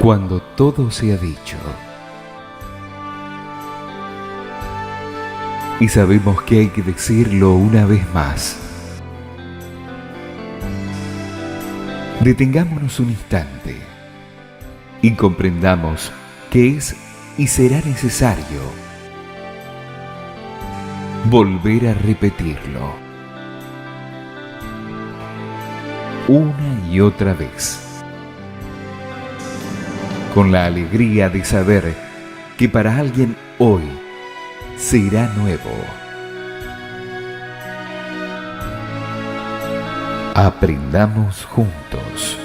Cuando todo se ha dicho y sabemos que hay que decirlo una vez más, detengámonos un instante y comprendamos que es y será necesario volver a repetirlo una y otra vez, con la alegría de saber que para alguien hoy será nuevo. Aprendamos juntos.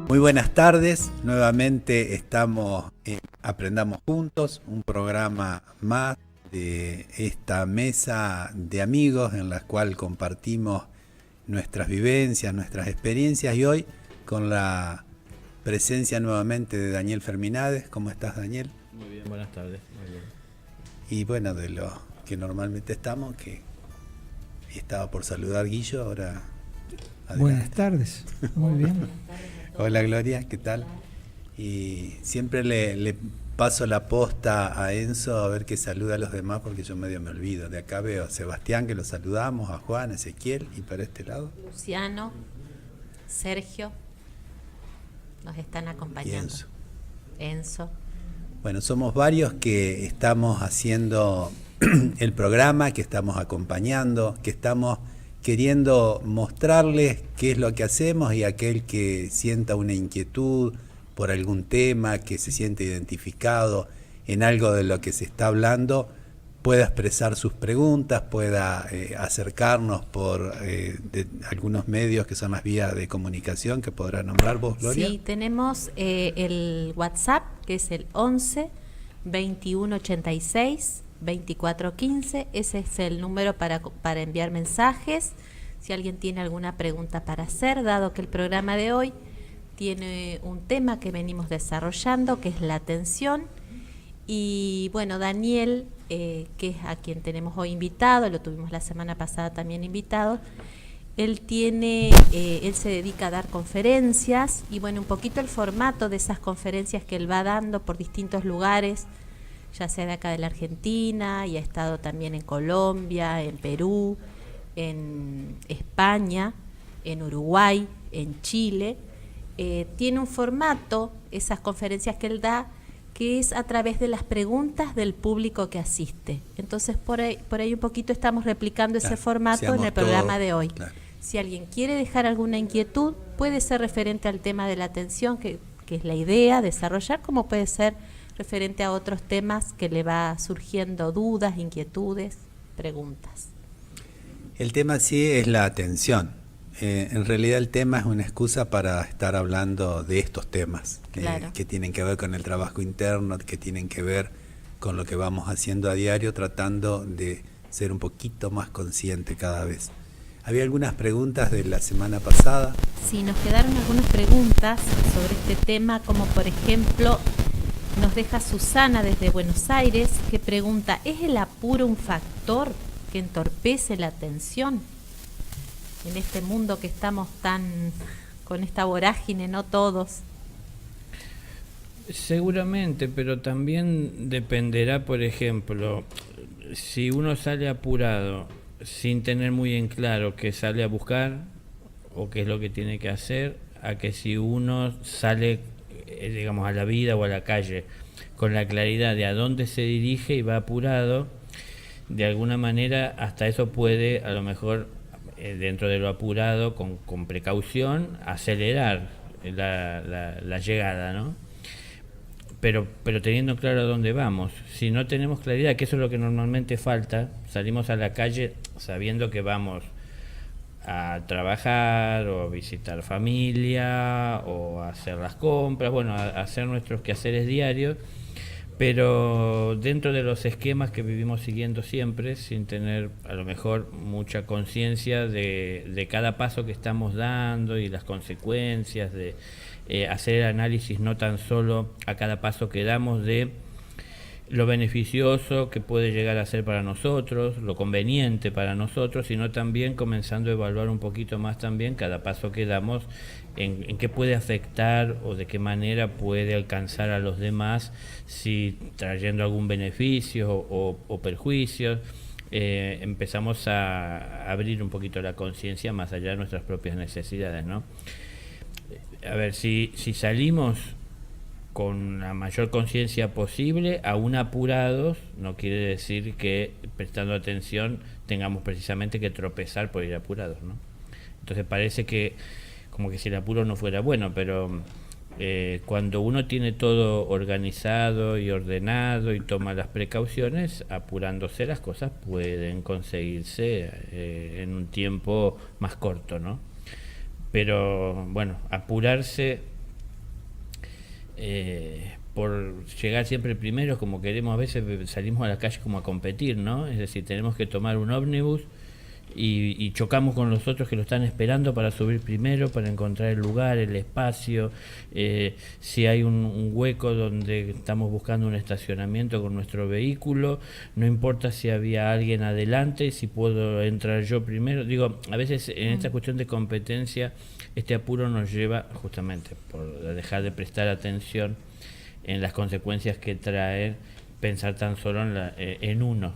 Muy buenas tardes, nuevamente estamos en Aprendamos Juntos, un programa más de esta mesa de amigos en la cual compartimos nuestras vivencias, nuestras experiencias, y hoy con la presencia nuevamente de Daniel Ferminades. ¿Cómo estás, Daniel? Muy bien, buenas tardes. Muy bien. Y bueno, de lo que normalmente estamos, que estaba por saludar Guillo, ahora... Adelante. Buenas tardes, muy bien. Hola Gloria, ¿qué tal? Y siempre le paso la posta a Enzo a ver que saluda a los demás porque yo medio me olvido. De acá veo a Sebastián, que lo saludamos, a Juan, a Ezequiel, y para este lado Luciano, Sergio, nos están acompañando. y Enzo. Bueno, somos varios que estamos haciendo el programa, que estamos acompañando, que estamos queriendo mostrarles qué es lo que hacemos, y aquel que sienta una inquietud por algún tema, que se siente identificado en algo de lo que se está hablando, pueda expresar sus preguntas, pueda acercarnos por de algunos medios que son las vías de comunicación que podrá nombrar vos, Gloria. Sí, tenemos el WhatsApp, que es el 11 21 86 2415, ese es el número para enviar mensajes. Si alguien tiene alguna pregunta para hacer, dado que el programa de hoy tiene un tema que venimos desarrollando, que es la atención. Y bueno, Daniel, que es a quien tenemos hoy invitado, lo tuvimos la semana pasada también invitado, él se dedica a dar conferencias, y bueno, un poquito el formato de esas conferencias que él va dando por distintos lugares, ya sea de acá de la Argentina, y ha estado también en Colombia, en Perú, en España, en Uruguay, en Chile. Tiene un formato, esas conferencias que él da, que es a través de las preguntas del público que asiste. Entonces por ahí un poquito estamos replicando ese formato en el programa de hoy. Claro. Si alguien quiere dejar alguna inquietud, puede ser referente al tema de la atención, que es la idea, desarrollar, como puede ser referente a otros temas que le va surgiendo dudas, inquietudes, preguntas. El tema sí es la atención. En realidad el tema es una excusa para estar hablando de estos temas, claro, que tienen que ver con el trabajo interno, que tienen que ver con lo que vamos haciendo a diario, tratando de ser un poquito más consciente cada vez. Había algunas preguntas de la semana pasada. Sí, nos quedaron algunas preguntas sobre este tema, como por ejemplo, nos deja Susana desde Buenos Aires, que pregunta: ¿es el apuro un factor que entorpece la atención? En este mundo que estamos tan con esta vorágine, no todos. Seguramente, pero también dependerá, por ejemplo, si uno sale apurado sin tener muy en claro qué sale a buscar o qué es lo que tiene que hacer, a que si uno sale, digamos, a la vida o a la calle con la claridad de a dónde se dirige y va apurado, de alguna manera hasta eso puede, a lo mejor, dentro de lo apurado, con precaución, acelerar la llegada, ¿no? Pero teniendo claro a dónde vamos. Si no tenemos claridad, que eso es lo que normalmente falta, salimos a la calle sabiendo que vamos a trabajar o a visitar familia o a hacer las compras, bueno, a hacer nuestros quehaceres diarios, pero dentro de los esquemas que vivimos siguiendo siempre, sin tener a lo mejor mucha conciencia de cada paso que estamos dando y las consecuencias, de hacer el análisis no tan solo a cada paso que damos de lo beneficioso que puede llegar a ser para nosotros, lo conveniente para nosotros, sino también comenzando a evaluar un poquito más también cada paso que damos, en qué puede afectar o de qué manera puede alcanzar a los demás, si trayendo algún beneficio o perjuicios. Empezamos a abrir un poquito la conciencia más allá de nuestras propias necesidades, ¿no? A ver, si salimos con la mayor conciencia posible, aún apurados, no quiere decir que prestando atención tengamos precisamente que tropezar por ir apurados, ¿no? Entonces parece que como que si el apuro no fuera bueno, pero cuando uno tiene todo organizado y ordenado y toma las precauciones, apurándose las cosas pueden conseguirse en un tiempo más corto, ¿no? Pero bueno, apurarse por llegar siempre primero, como queremos, a veces salimos a la calle como a competir, ¿no? Es decir, tenemos que tomar un ómnibus y chocamos con los otros que lo están esperando para subir primero, para encontrar el lugar, el espacio, si hay un hueco donde estamos buscando un estacionamiento con nuestro vehículo, no importa si había alguien adelante, si puedo entrar yo primero. Digo, a veces en esta cuestión de competencia, este apuro nos lleva justamente por dejar de prestar atención en las consecuencias que trae pensar tan solo en uno.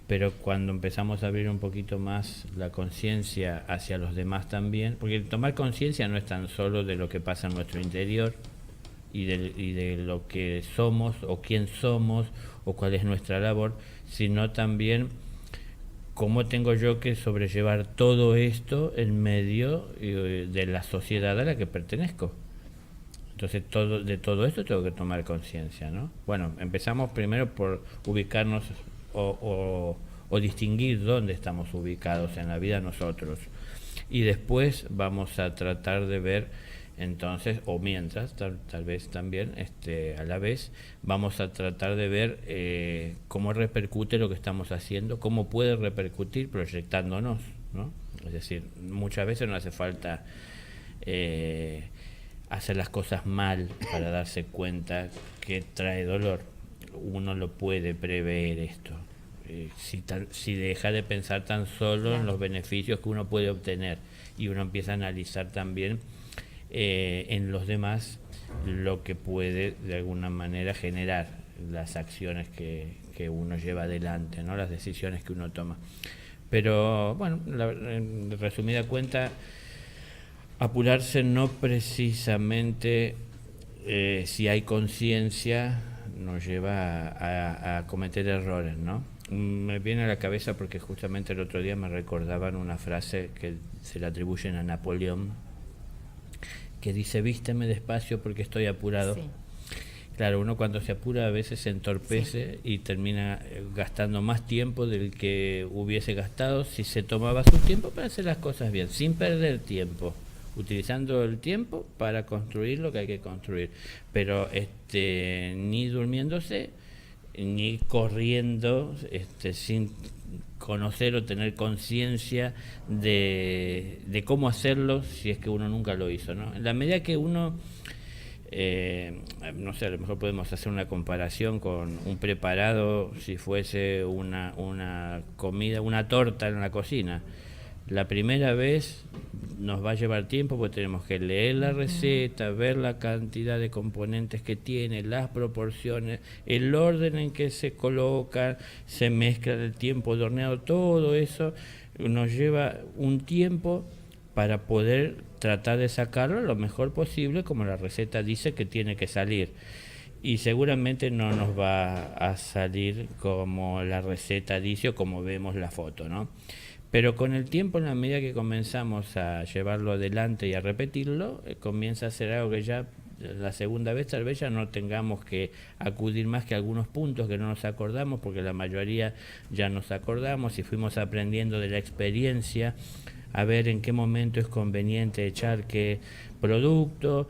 Pero cuando empezamos a abrir un poquito más la conciencia hacia los demás también, porque tomar conciencia no es tan solo de lo que pasa en nuestro interior y de lo que somos o quién somos o cuál es nuestra labor, sino también cómo tengo yo que sobrellevar todo esto en medio de la sociedad a la que pertenezco. Entonces de todo esto tengo que tomar conciencia, ¿no? Bueno, empezamos primero por ubicarnos o distinguir dónde estamos ubicados en la vida nosotros, y después vamos a tratar de ver entonces, o mientras tal vez también a la vez vamos a tratar de ver cómo repercute lo que estamos haciendo, cómo puede repercutir proyectándonos, ¿no? Es decir, muchas veces no hace falta hacer las cosas mal para darse cuenta que trae dolor. Uno lo puede prever esto, si deja de pensar tan solo en los beneficios que uno puede obtener y uno empieza a analizar también en los demás lo que puede de alguna manera generar las acciones que uno lleva adelante, ¿no? Las decisiones que uno toma. Pero bueno, en resumida cuenta, apurarse no precisamente, si hay conciencia, nos lleva a cometer errores, ¿no? Me viene a la cabeza porque justamente el otro día me recordaban una frase que se le atribuyen a Napoleón, que dice: vísteme despacio porque estoy apurado. Sí. Claro, uno cuando se apura a veces se entorpece, sí, y termina gastando más tiempo del que hubiese gastado si se tomaba su tiempo para hacer las cosas bien, sin perder tiempo, utilizando el tiempo para construir lo que hay que construir, pero ni durmiéndose ni corriendo, sin conocer o tener conciencia de cómo hacerlo si es que uno nunca lo hizo, ¿no? En la medida que uno, no sé, a lo mejor podemos hacer una comparación con un preparado, si fuese una comida, una torta en la cocina. La primera vez nos va a llevar tiempo porque tenemos que leer la receta, ver la cantidad de componentes que tiene, las proporciones, el orden en que se colocan, se mezcla el tiempo de horneado, todo eso nos lleva un tiempo para poder tratar de sacarlo lo mejor posible como la receta dice que tiene que salir. y seguramente no nos va a salir como la receta dice o como vemos la foto, ¿no? Pero con el tiempo, en la medida que comenzamos a llevarlo adelante y a repetirlo, comienza a ser algo que ya la segunda vez tal vez ya no tengamos que acudir más que a algunos puntos que no nos acordamos, porque la mayoría ya nos acordamos y fuimos aprendiendo de la experiencia a ver en qué momento es conveniente echar qué producto,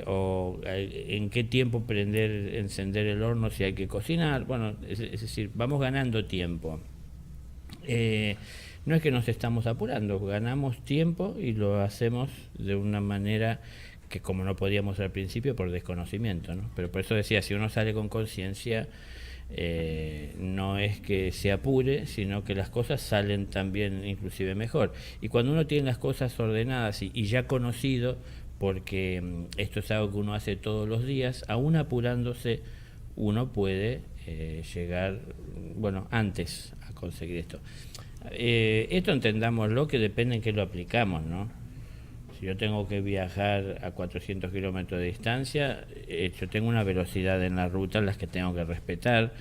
o en qué tiempo encender el horno si hay que cocinar. Bueno, es decir, vamos ganando tiempo. No es que nos estamos apurando, ganamos tiempo y lo hacemos de una manera que como no podíamos al principio por desconocimiento, ¿no? Pero por eso decía, si uno sale con conciencia, no es que se apure, sino que las cosas salen también inclusive mejor. Y cuando uno tiene las cosas ordenadas y ya conocido, porque esto es algo que uno hace todos los días, aún apurándose, uno puede llegar, antes a conseguir esto. Esto entendámoslo que depende en qué lo aplicamos, ¿no? Si yo tengo que viajar a 400 kilómetros de distancia, yo tengo una velocidad en la ruta en las que tengo que respetar,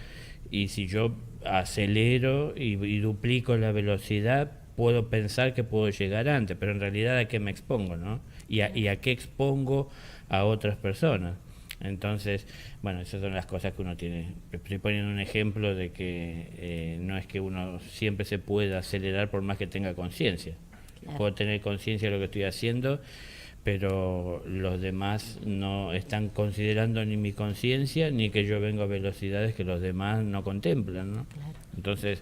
y si yo acelero y duplico la velocidad, puedo pensar que puedo llegar antes, pero en realidad ¿a qué me expongo, no? Y a qué expongo a otras personas. Entonces, esas son las cosas que uno tiene. Estoy poniendo un ejemplo de que no es que uno siempre se pueda acelerar por más que tenga conciencia. Claro. Puedo tener conciencia de lo que estoy haciendo, pero los demás no están considerando ni mi conciencia ni que yo vengo a velocidades que los demás no contemplan, ¿no? Claro. Entonces,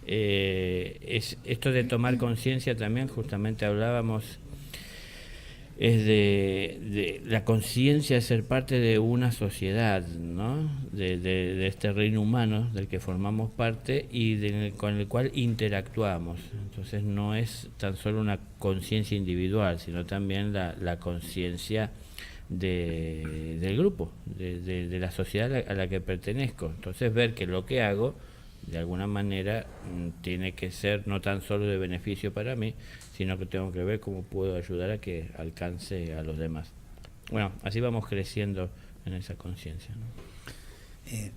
es esto de tomar conciencia también, justamente hablábamos, es de la conciencia de ser parte de una sociedad, ¿no? De este reino humano del que formamos parte y con el cual interactuamos. Entonces no es tan solo una conciencia individual, sino también la conciencia del grupo, de la sociedad a la que pertenezco. Entonces ver que lo que hago de alguna manera tiene que ser no tan solo de beneficio para mí, sino que tengo que ver cómo puedo ayudar a que alcance a los demás. Bueno, así vamos creciendo en esa conciencia, ¿no?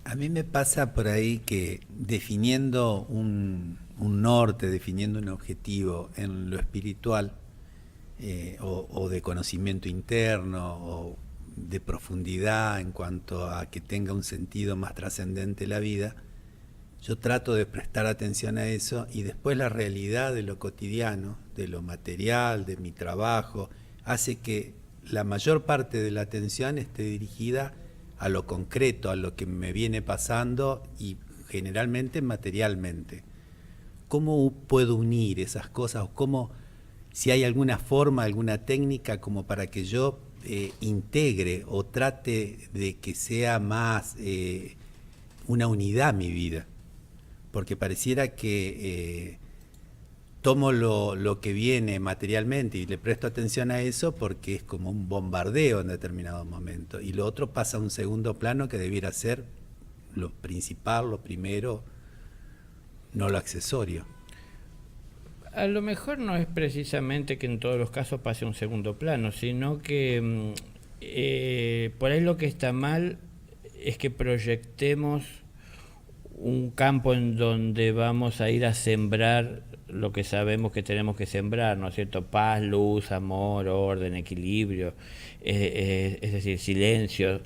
A mí me pasa por ahí que definiendo un norte, definiendo un objetivo en lo espiritual, o de conocimiento interno, o de profundidad en cuanto a que tenga un sentido más trascendente la vida, yo trato de prestar atención a eso, y después la realidad de lo cotidiano, de lo material, de mi trabajo, hace que la mayor parte de la atención esté dirigida a lo concreto, a lo que me viene pasando, y generalmente materialmente. ¿Cómo puedo unir esas cosas? ¿Cómo, si hay alguna forma, alguna técnica como para que yo integre o trate de que sea más una unidad mi vida? Porque pareciera que tomo lo que viene materialmente y le presto atención a eso porque es como un bombardeo en determinado momento, y lo otro pasa a un segundo plano que debiera ser lo principal, lo primero, no lo accesorio. A lo mejor no es precisamente que en todos los casos pase a un segundo plano, sino que por ahí lo que está mal es que proyectemos un campo en donde vamos a ir a sembrar lo que sabemos que tenemos que sembrar, ¿no es cierto? Paz, luz, amor, orden, equilibrio, es decir, silencio.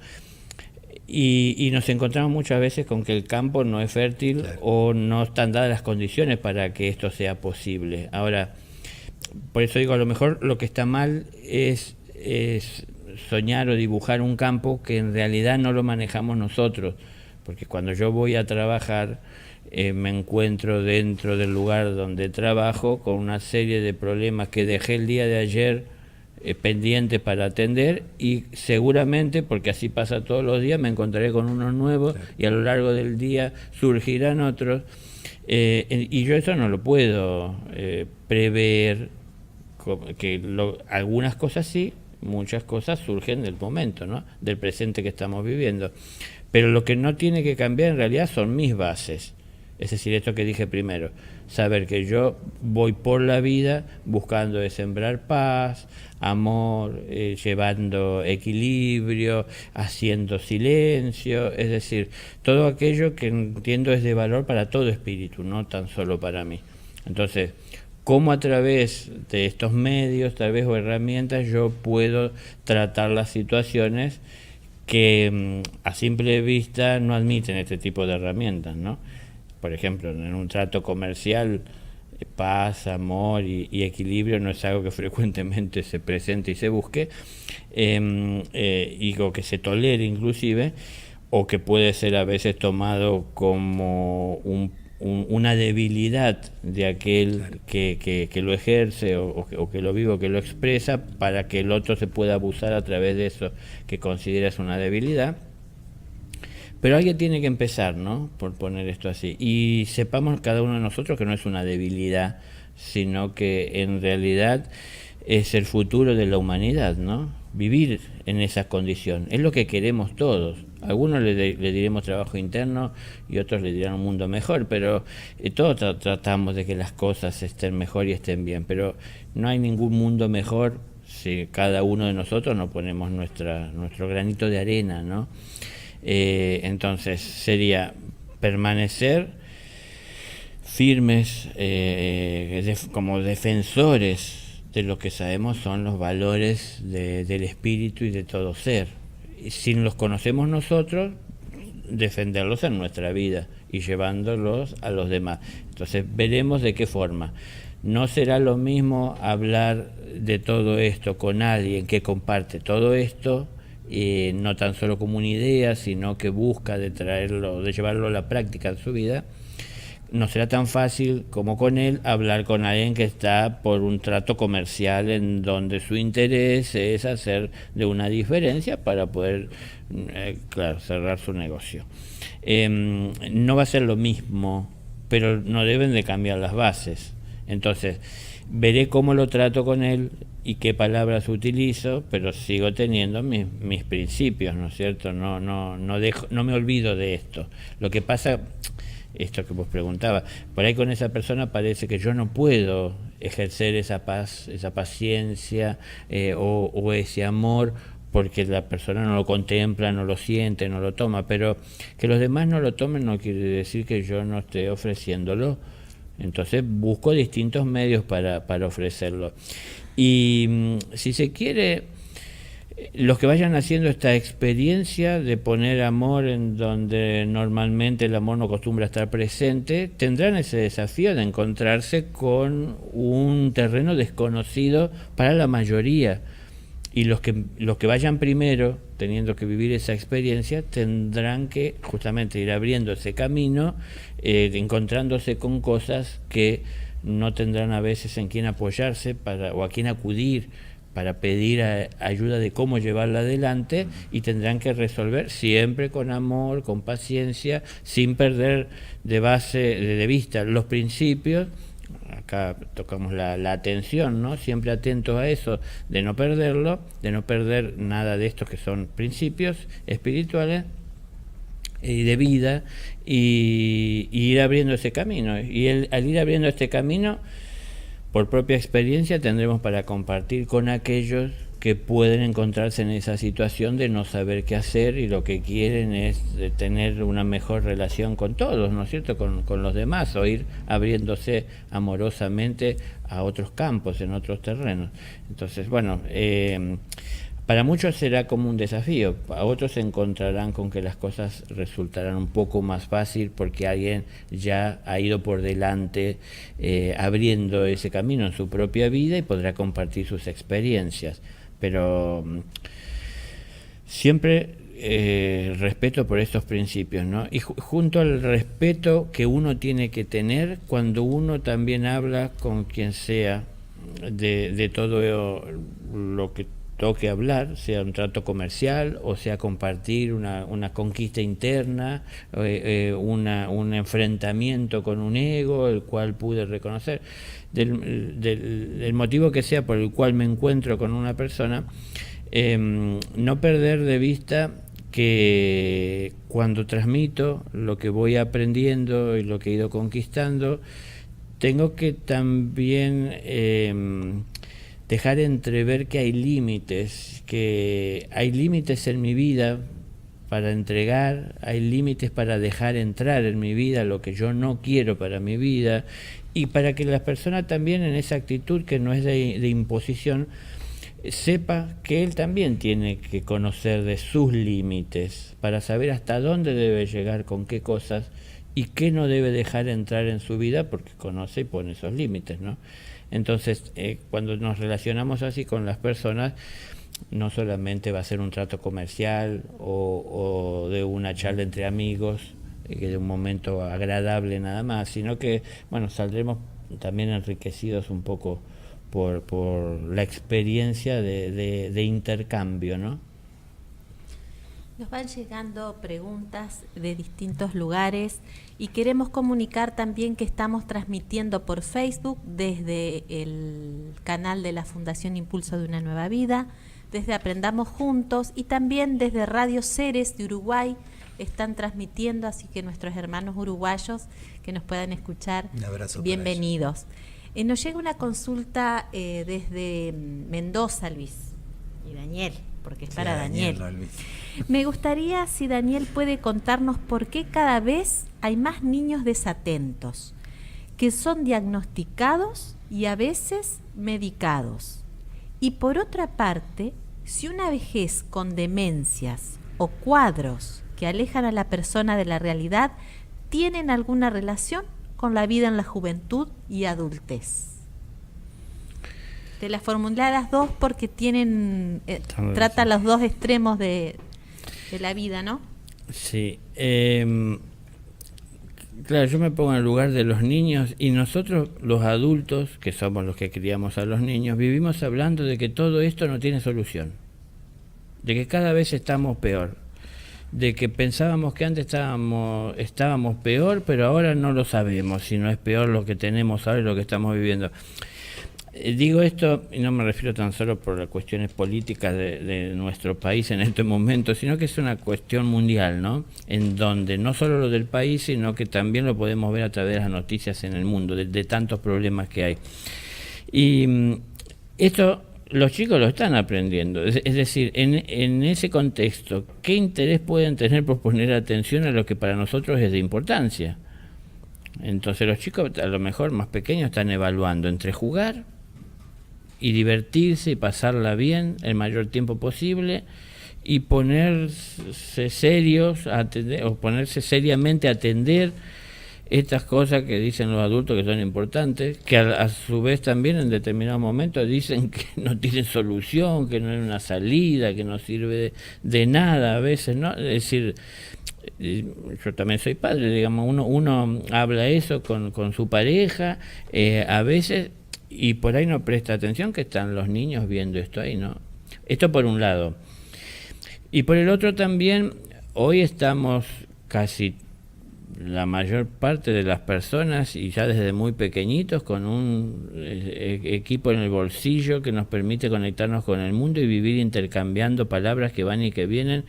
Y nos encontramos muchas veces con que el campo no es fértil, claro, o no están dadas las condiciones para que esto sea posible. Ahora, por eso digo, a lo mejor lo que está mal es soñar o dibujar un campo que en realidad no lo manejamos nosotros. Porque cuando yo voy a trabajar, me encuentro dentro del lugar donde trabajo con una serie de problemas que dejé el día de ayer pendientes para atender, y seguramente, porque así pasa todos los días, me encontraré con unos nuevos, claro, y a lo largo del día surgirán otros, y yo eso no lo puedo prever, algunas cosas sí, muchas cosas surgen del momento, ¿no? Del presente que estamos viviendo. Pero lo que no tiene que cambiar en realidad son mis bases. Es decir, esto que dije primero, saber que yo voy por la vida buscando de sembrar paz, amor, llevando equilibrio, haciendo silencio, es decir, todo aquello que entiendo es de valor para todo espíritu, no tan solo para mí. Entonces, cómo a través de estos medios, tal vez, o herramientas, yo puedo tratar las situaciones que a simple vista no admiten este tipo de herramientas, ¿no? Por ejemplo, en un trato comercial, paz, amor y equilibrio no es algo que frecuentemente se presente y se busque, y o que se tolere inclusive, o que puede ser a veces tomado como una debilidad de aquel que lo ejerce o que lo vive o que lo expresa, para que el otro se pueda abusar a través de eso que consideras una debilidad. Pero alguien tiene que empezar, ¿no? Por poner esto así. Y sepamos cada uno de nosotros que no es una debilidad, sino que en realidad es el futuro de la humanidad, ¿no? Vivir en esa condición. Es lo que queremos todos. Algunos le diremos trabajo interno y otros le dirán un mundo mejor, pero todos tratamos de que las cosas estén mejor y estén bien. Pero no hay ningún mundo mejor si cada uno de nosotros no ponemos nuestro granito de arena, ¿no? Entonces sería permanecer firmes como defensores de lo que sabemos son los valores del espíritu y de todo ser. Y si los conocemos nosotros, defenderlos en nuestra vida y llevándolos a los demás. Entonces veremos de qué forma. No será lo mismo hablar de todo esto con alguien que comparte todo esto, no tan solo como una idea, sino que busca de traerlo, de llevarlo a la práctica en su vida. No será tan fácil como con él hablar con alguien que está por un trato comercial en donde su interés es hacer de una diferencia para poder, claro, cerrar su negocio. No va a ser lo mismo, pero no deben de cambiar las bases. Entonces, veré cómo lo trato con él y qué palabras utilizo, pero sigo teniendo mis principios, ¿no es cierto? No me olvido de esto. Lo que pasa, esto que vos preguntabas, por ahí con esa persona parece que yo no puedo ejercer esa paz, esa paciencia o ese amor, porque la persona no lo contempla, no lo siente, no lo toma, pero que los demás no lo tomen no quiere decir que yo no esté ofreciéndolo. Entonces busco distintos medios para ofrecerlo. Y si se quiere, los que vayan haciendo esta experiencia de poner amor en donde normalmente el amor no acostumbra a estar presente, tendrán ese desafío de encontrarse con un terreno desconocido para la mayoría. Y los que vayan primero, teniendo que vivir esa experiencia, tendrán que justamente ir abriendo ese camino, encontrándose con cosas que no tendrán a veces en quién apoyarse o a quién acudir para pedir ayuda de cómo llevarla adelante, y tendrán que resolver siempre con amor, con paciencia, sin perder de vista los principios. Acá tocamos la atención, ¿no? Siempre atentos a eso, de no perderlo, de no perder nada de estos que son principios espirituales y de vida, y ir abriendo ese camino. Y al ir abriendo este camino, por propia experiencia, tendremos para compartir con aquellos que pueden encontrarse en esa situación de no saber qué hacer y lo que quieren es tener una mejor relación con todos, ¿no es cierto?, con los demás, o ir abriéndose amorosamente a otros campos, en otros terrenos. Entonces, bueno, para muchos será como un desafío, a otros se encontrarán con que las cosas resultarán un poco más fácil porque alguien ya ha ido por delante abriendo ese camino en su propia vida y podrá compartir sus experiencias. Pero siempre respeto por estos principios, ¿no? Y junto al respeto que uno tiene que tener cuando uno también habla con quien sea de todo lo que toque hablar, sea un trato comercial o sea compartir una conquista interna, un enfrentamiento con un ego, el cual pude reconocer, del motivo que sea por el cual me encuentro con una persona, no perder de vista que cuando transmito lo que voy aprendiendo y lo que he ido conquistando, tengo que también dejar entrever que hay límites en mi vida para entregar, hay límites para dejar entrar en mi vida lo que yo no quiero para mi vida, y para que la persona también en esa actitud que no es de imposición, sepa que él también tiene que conocer de sus límites para saber hasta dónde debe llegar con qué cosas y qué no debe dejar entrar en su vida, porque conoce y pone esos límites, ¿no? Entonces, cuando nos relacionamos así con las personas, no solamente va a ser un trato comercial o de una charla entre amigos, de un momento agradable nada más, sino que, bueno, saldremos también enriquecidos un poco por la experiencia de intercambio, ¿no? Nos van llegando preguntas de distintos lugares y queremos comunicar también que estamos transmitiendo por Facebook desde el canal de la Fundación Impulso de una Nueva Vida, desde Aprendamos Juntos y también desde Radio Ceres de Uruguay están transmitiendo, así que nuestros hermanos uruguayos que nos puedan escuchar, un abrazo, bienvenidos. Nos llega una consulta desde Mendoza, Luis, y Daniel, porque es para Daniel. No, Luis. Me gustaría si Daniel puede contarnos por qué cada vez hay más niños desatentos, que son diagnosticados y a veces medicados. Y por otra parte, si una vejez con demencias o cuadros que alejan a la persona de la realidad tienen alguna relación con la vida en la juventud y adultez. Te las formulé las dos porque tienen trata los dos extremos de la vida, ¿no? Sí. Claro, yo me pongo en el lugar de los niños, y nosotros los adultos, que somos los que criamos a los niños, vivimos hablando de que todo esto no tiene solución, de que cada vez estamos peor, de que pensábamos que antes estábamos peor, pero ahora no lo sabemos si no es peor lo que tenemos ahora y lo que estamos viviendo. Digo esto, y no me refiero tan solo por las cuestiones políticas de nuestro país en este momento, sino que es una cuestión mundial, ¿no? En donde no solo lo del país, sino que también lo podemos ver a través de las noticias en el mundo, de tantos problemas que hay. Y esto los chicos lo están aprendiendo, es decir, en ese contexto, ¿qué interés pueden tener por poner atención a lo que para nosotros es de importancia? Entonces los chicos, a lo mejor más pequeños, están evaluando entre jugar y divertirse y pasarla bien el mayor tiempo posible, y ponerse serios a atender, o ponerse seriamente a atender estas cosas que dicen los adultos que son importantes, que a su vez también en determinados momentos dicen que no tienen solución, que no hay una salida, que no sirve de nada a veces, ¿no? Es decir, yo también soy padre, digamos, uno habla eso con su pareja, a veces, y por ahí no presta atención que están los niños viendo esto ahí, ¿no? Esto por un lado. Y por el otro también, hoy estamos casi la mayor parte de las personas, y ya desde muy pequeñitos, con un equipo en el bolsillo que nos permite conectarnos con el mundo y vivir intercambiando palabras que van y que vienen,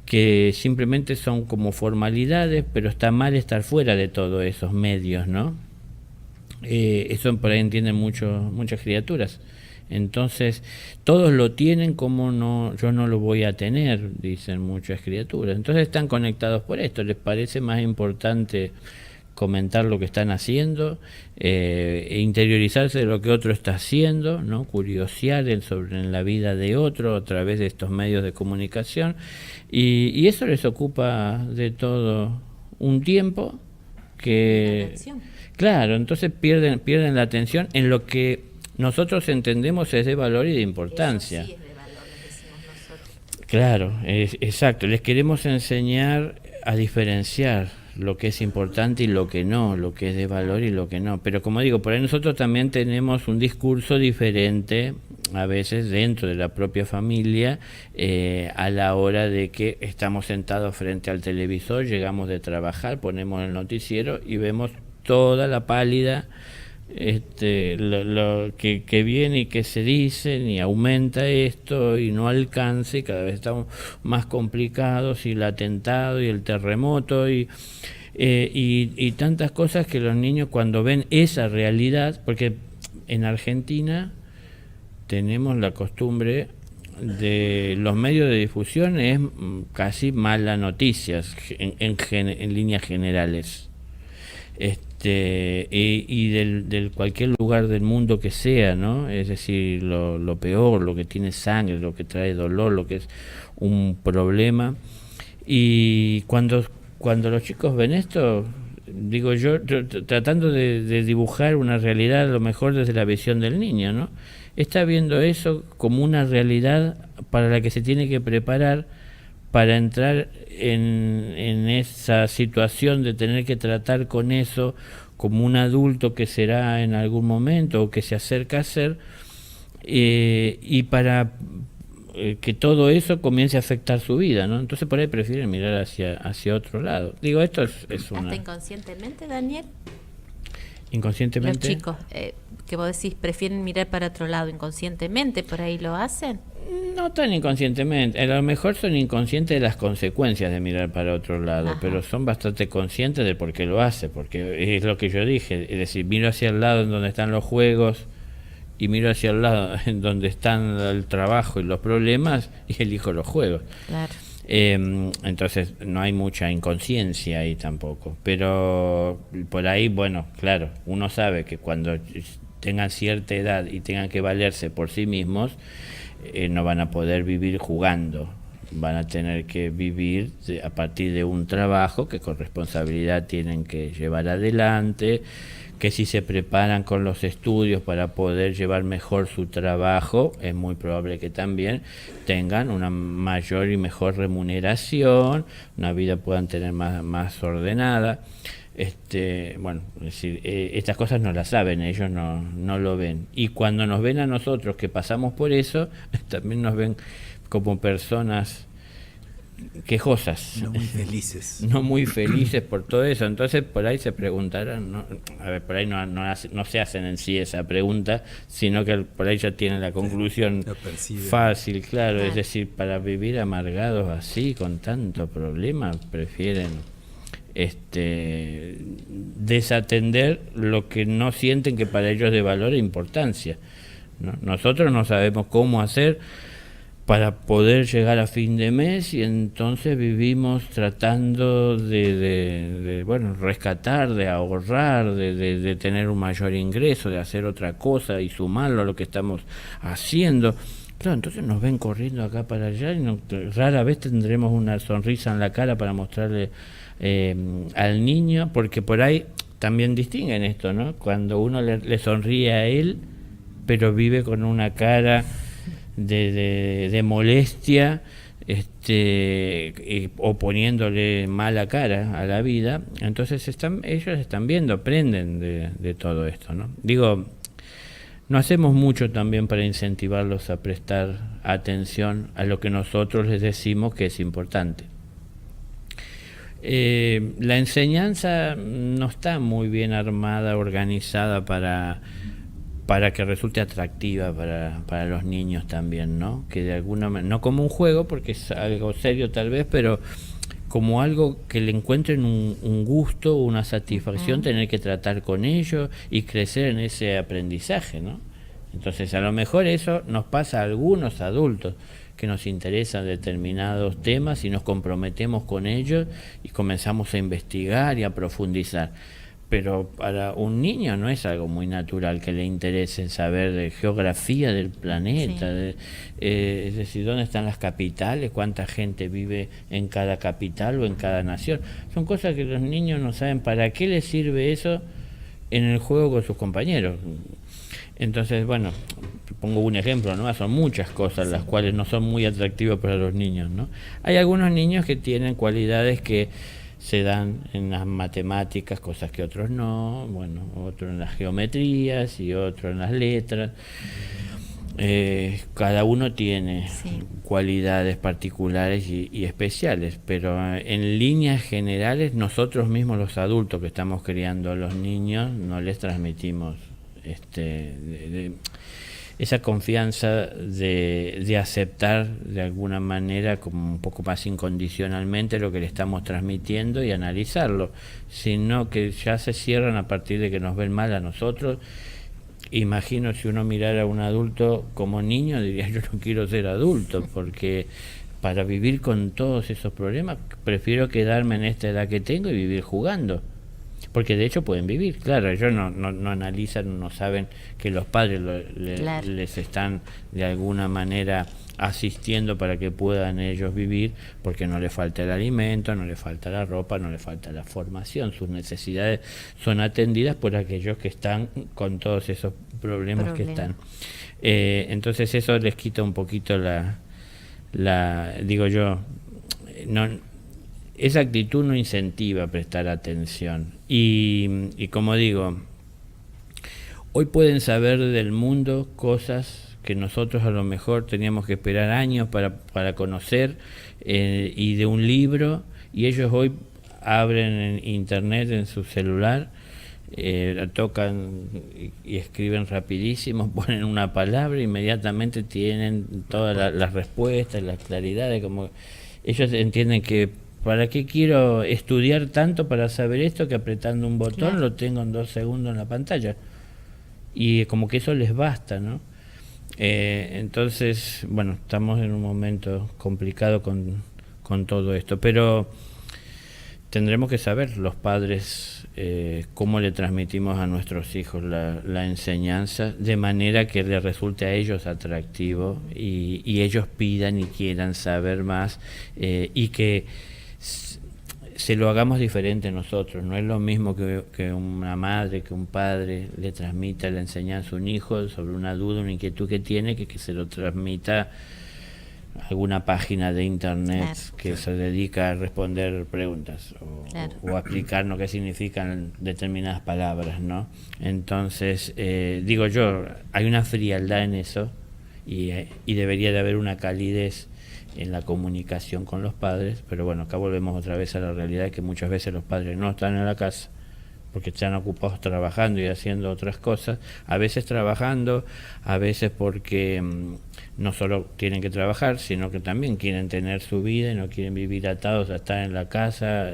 que simplemente son como formalidades, pero está mal estar fuera de todos esos medios, ¿no? Eso por ahí entienden muchas criaturas. Entonces, todos lo tienen, como no, yo no lo voy a tener, dicen muchas criaturas. Entonces están conectados por esto. Les parece más importante comentar lo que están haciendo, e interiorizarse de lo que otro está haciendo, ¿no? Curiosear en la vida de otro a través de estos medios de comunicación, y eso les ocupa de todo un tiempo que, claro, entonces pierden la atención en lo que nosotros entendemos es de valor y de importancia. Eso sí es de valor, les decimos nosotros. Claro, exacto. Les queremos enseñar a diferenciar lo que es importante y lo que no, lo que es de valor y lo que no. Pero como digo, por ahí nosotros también tenemos un discurso diferente, a veces dentro de la propia familia, a la hora de que estamos sentados frente al televisor, llegamos de trabajar, ponemos el noticiero y vemos toda la pálida lo que viene y que se dicen y aumenta esto y no alcanza y cada vez estamos más complicados y el atentado y el terremoto y tantas cosas que los niños cuando ven esa realidad, porque en Argentina tenemos la costumbre de los medios de difusión es casi malas noticias en líneas generales, y del cualquier lugar del mundo que sea, ¿no? Es decir, lo peor, lo que tiene sangre, lo que trae dolor, lo que es un problema. Y cuando los chicos ven esto, digo yo tratando de dibujar una realidad a lo mejor desde la visión del niño, ¿no? Está viendo eso como una realidad para la que se tiene que preparar para entrar en esa situación de tener que tratar con eso como un adulto que será en algún momento o que se acerca a ser, y para que todo eso comience a afectar su vida, ¿no? Entonces por ahí prefieren mirar hacia otro lado. Digo, esto es una... Hasta inconscientemente, Daniel. Inconscientemente. Los chicos, que vos decís, prefieren mirar para otro lado inconscientemente, ¿por ahí lo hacen? No tan inconscientemente, a lo mejor son inconscientes de las consecuencias de mirar para otro lado, Ajá. pero son bastante conscientes de por qué lo hace, porque es lo que yo dije, es decir, miro hacia el lado en donde están los juegos y miro hacia el lado en donde están el trabajo y los problemas y elijo los juegos. Claro. Entonces no hay mucha inconsciencia ahí tampoco, pero por ahí, bueno, claro, uno sabe que cuando tengan cierta edad y tengan que valerse por sí mismos, no van a poder vivir jugando, van a tener que vivir a partir de un trabajo que con responsabilidad tienen que llevar adelante, que si se preparan con los estudios para poder llevar mejor su trabajo, es muy probable que también tengan una mayor y mejor remuneración, una vida puedan tener más ordenada. Bueno, es decir, estas cosas no las saben, ellos no lo ven. Y cuando nos ven a nosotros que pasamos por eso, también nos ven como personas quejosas, no muy felices. no muy felices por todo eso. Entonces por ahí se preguntarán, ¿no? A ver, por ahí no se hacen en sí esa pregunta, sino que por ahí ya tienen la conclusión fácil, claro. Es decir, para vivir amargados así, con tanto problema, prefieren desatender lo que no sienten que para ellos es de valor e importancia, ¿no? Nosotros no sabemos cómo hacer para poder llegar a fin de mes y entonces vivimos tratando de rescatar, de ahorrar, de tener un mayor ingreso, de hacer otra cosa y sumarlo a lo que estamos haciendo. Claro, entonces nos ven corriendo acá para allá y rara vez tendremos una sonrisa en la cara para mostrarle al niño, porque por ahí también distinguen esto, ¿no? Cuando uno le sonríe a él, pero vive con una cara de molestia, o poniéndole mala cara a la vida, entonces ellos están viendo, aprenden de todo esto, ¿no? Digo, no hacemos mucho también para incentivarlos a prestar atención a lo que nosotros les decimos que es importante. La enseñanza no está muy bien armada, organizada para que resulte atractiva para los niños también, ¿no? Que de alguna manera, no como un juego, porque es algo serio tal vez, pero como algo que le encuentren un gusto, una satisfacción, tener que tratar con ellos y crecer en ese aprendizaje, ¿no? Entonces a lo mejor eso nos pasa a algunos adultos, que nos interesan determinados temas y nos comprometemos con ellos y comenzamos a investigar y a profundizar. Pero para un niño no es algo muy natural que le interese saber de geografía del planeta, sí. Es decir, dónde están las capitales, cuánta gente vive en cada capital o en cada nación. Son cosas que los niños no saben para qué les sirve eso en el juego con sus compañeros. Entonces, bueno, pongo un ejemplo, ¿no? Son muchas cosas las cuales no son muy atractivas para los niños, ¿no? Hay algunos niños que tienen cualidades que se dan en las matemáticas, cosas que otros no, bueno, otros en las geometrías y otros en las letras. Cada uno tiene cualidades particulares y especiales, pero en líneas generales nosotros mismos los adultos que estamos criando a los niños no les transmitimos esa confianza de aceptar de alguna manera como un poco más incondicionalmente lo que le estamos transmitiendo y analizarlo, sino que ya se cierran a partir de que nos ven mal a nosotros. Imagino si uno mirara a un adulto como niño, diría yo no quiero ser adulto, porque para vivir con todos esos problemas prefiero quedarme en esta edad que tengo y vivir jugando. Porque de hecho pueden vivir, claro, ellos no analizan, no saben que los padres Claro. les están de alguna manera asistiendo para que puedan ellos vivir, porque no les falta el alimento, no les falta la ropa, no les falta la formación, sus necesidades son atendidas por aquellos que están con todos esos problemas que están. Entonces eso les quita un poquito digo yo, esa actitud no incentiva a prestar atención. Y como digo, hoy pueden saber del mundo cosas que nosotros a lo mejor teníamos que esperar años para conocer, y de un libro, y ellos hoy abren en internet, en su celular, tocan y escriben rapidísimo, ponen una palabra, inmediatamente tienen todas las respuestas, las claridades, como ellos entienden que ¿para qué quiero estudiar tanto para saber esto que apretando un botón Claro. lo tengo en 2 segundos en la pantalla? Y como que eso les basta, ¿no? Entonces, bueno, estamos en un momento complicado con todo esto, pero tendremos que saber los padres cómo le transmitimos a nuestros hijos la enseñanza de manera que les resulte a ellos atractivo y ellos pidan y quieran saber más, y que se lo hagamos diferente nosotros. No es lo mismo que una madre, que un padre le transmita la enseñanza a un hijo sobre una duda, una inquietud que tiene, que se lo transmita alguna página de internet, Claro. que se dedica a responder preguntas Claro. o a explicarnos qué significan determinadas palabras, ¿no? Entonces, digo yo, hay una frialdad en eso y debería de haber una calidez en la comunicación con los padres, pero bueno, acá volvemos otra vez a la realidad de que muchas veces los padres no están en la casa porque están ocupados trabajando y haciendo otras cosas, a veces trabajando, a veces porque no solo tienen que trabajar, sino que también quieren tener su vida y no quieren vivir atados a estar en la casa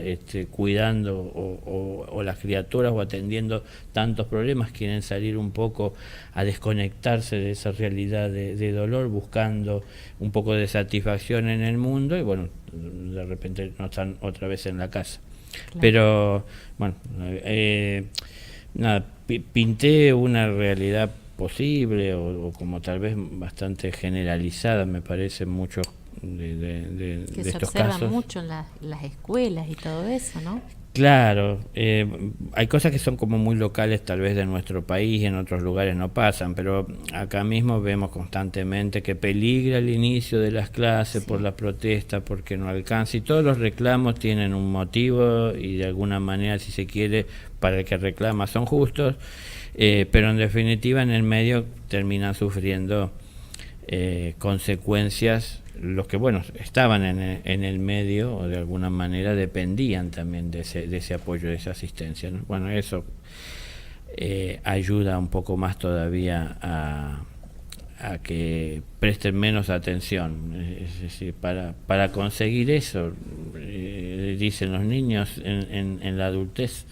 cuidando o las criaturas o atendiendo tantos problemas, quieren salir un poco a desconectarse de esa realidad de dolor, buscando un poco de satisfacción en el mundo y bueno, de repente no están otra vez en la casa. Claro. Pero bueno, nada, pinté una realidad posible o como tal vez bastante generalizada, me parece, muchos de Que se estos observa casos. mucho en las escuelas y todo eso, ¿no? Claro, hay cosas que son como muy locales tal vez de nuestro país y en otros lugares no pasan, pero acá mismo vemos constantemente que peligra el inicio de las clases por la protesta, porque no alcanza, y todos los reclamos tienen un motivo y de alguna manera, si se quiere, para el que reclama son justos, pero en definitiva en el medio terminan sufriendo consecuencias los que bueno estaban en el medio o de alguna manera dependían también de ese apoyo, de esa asistencia, ¿no? Bueno, eso ayuda un poco más todavía a que presten menos atención, es decir, para conseguir eso, dicen los niños en la adultez,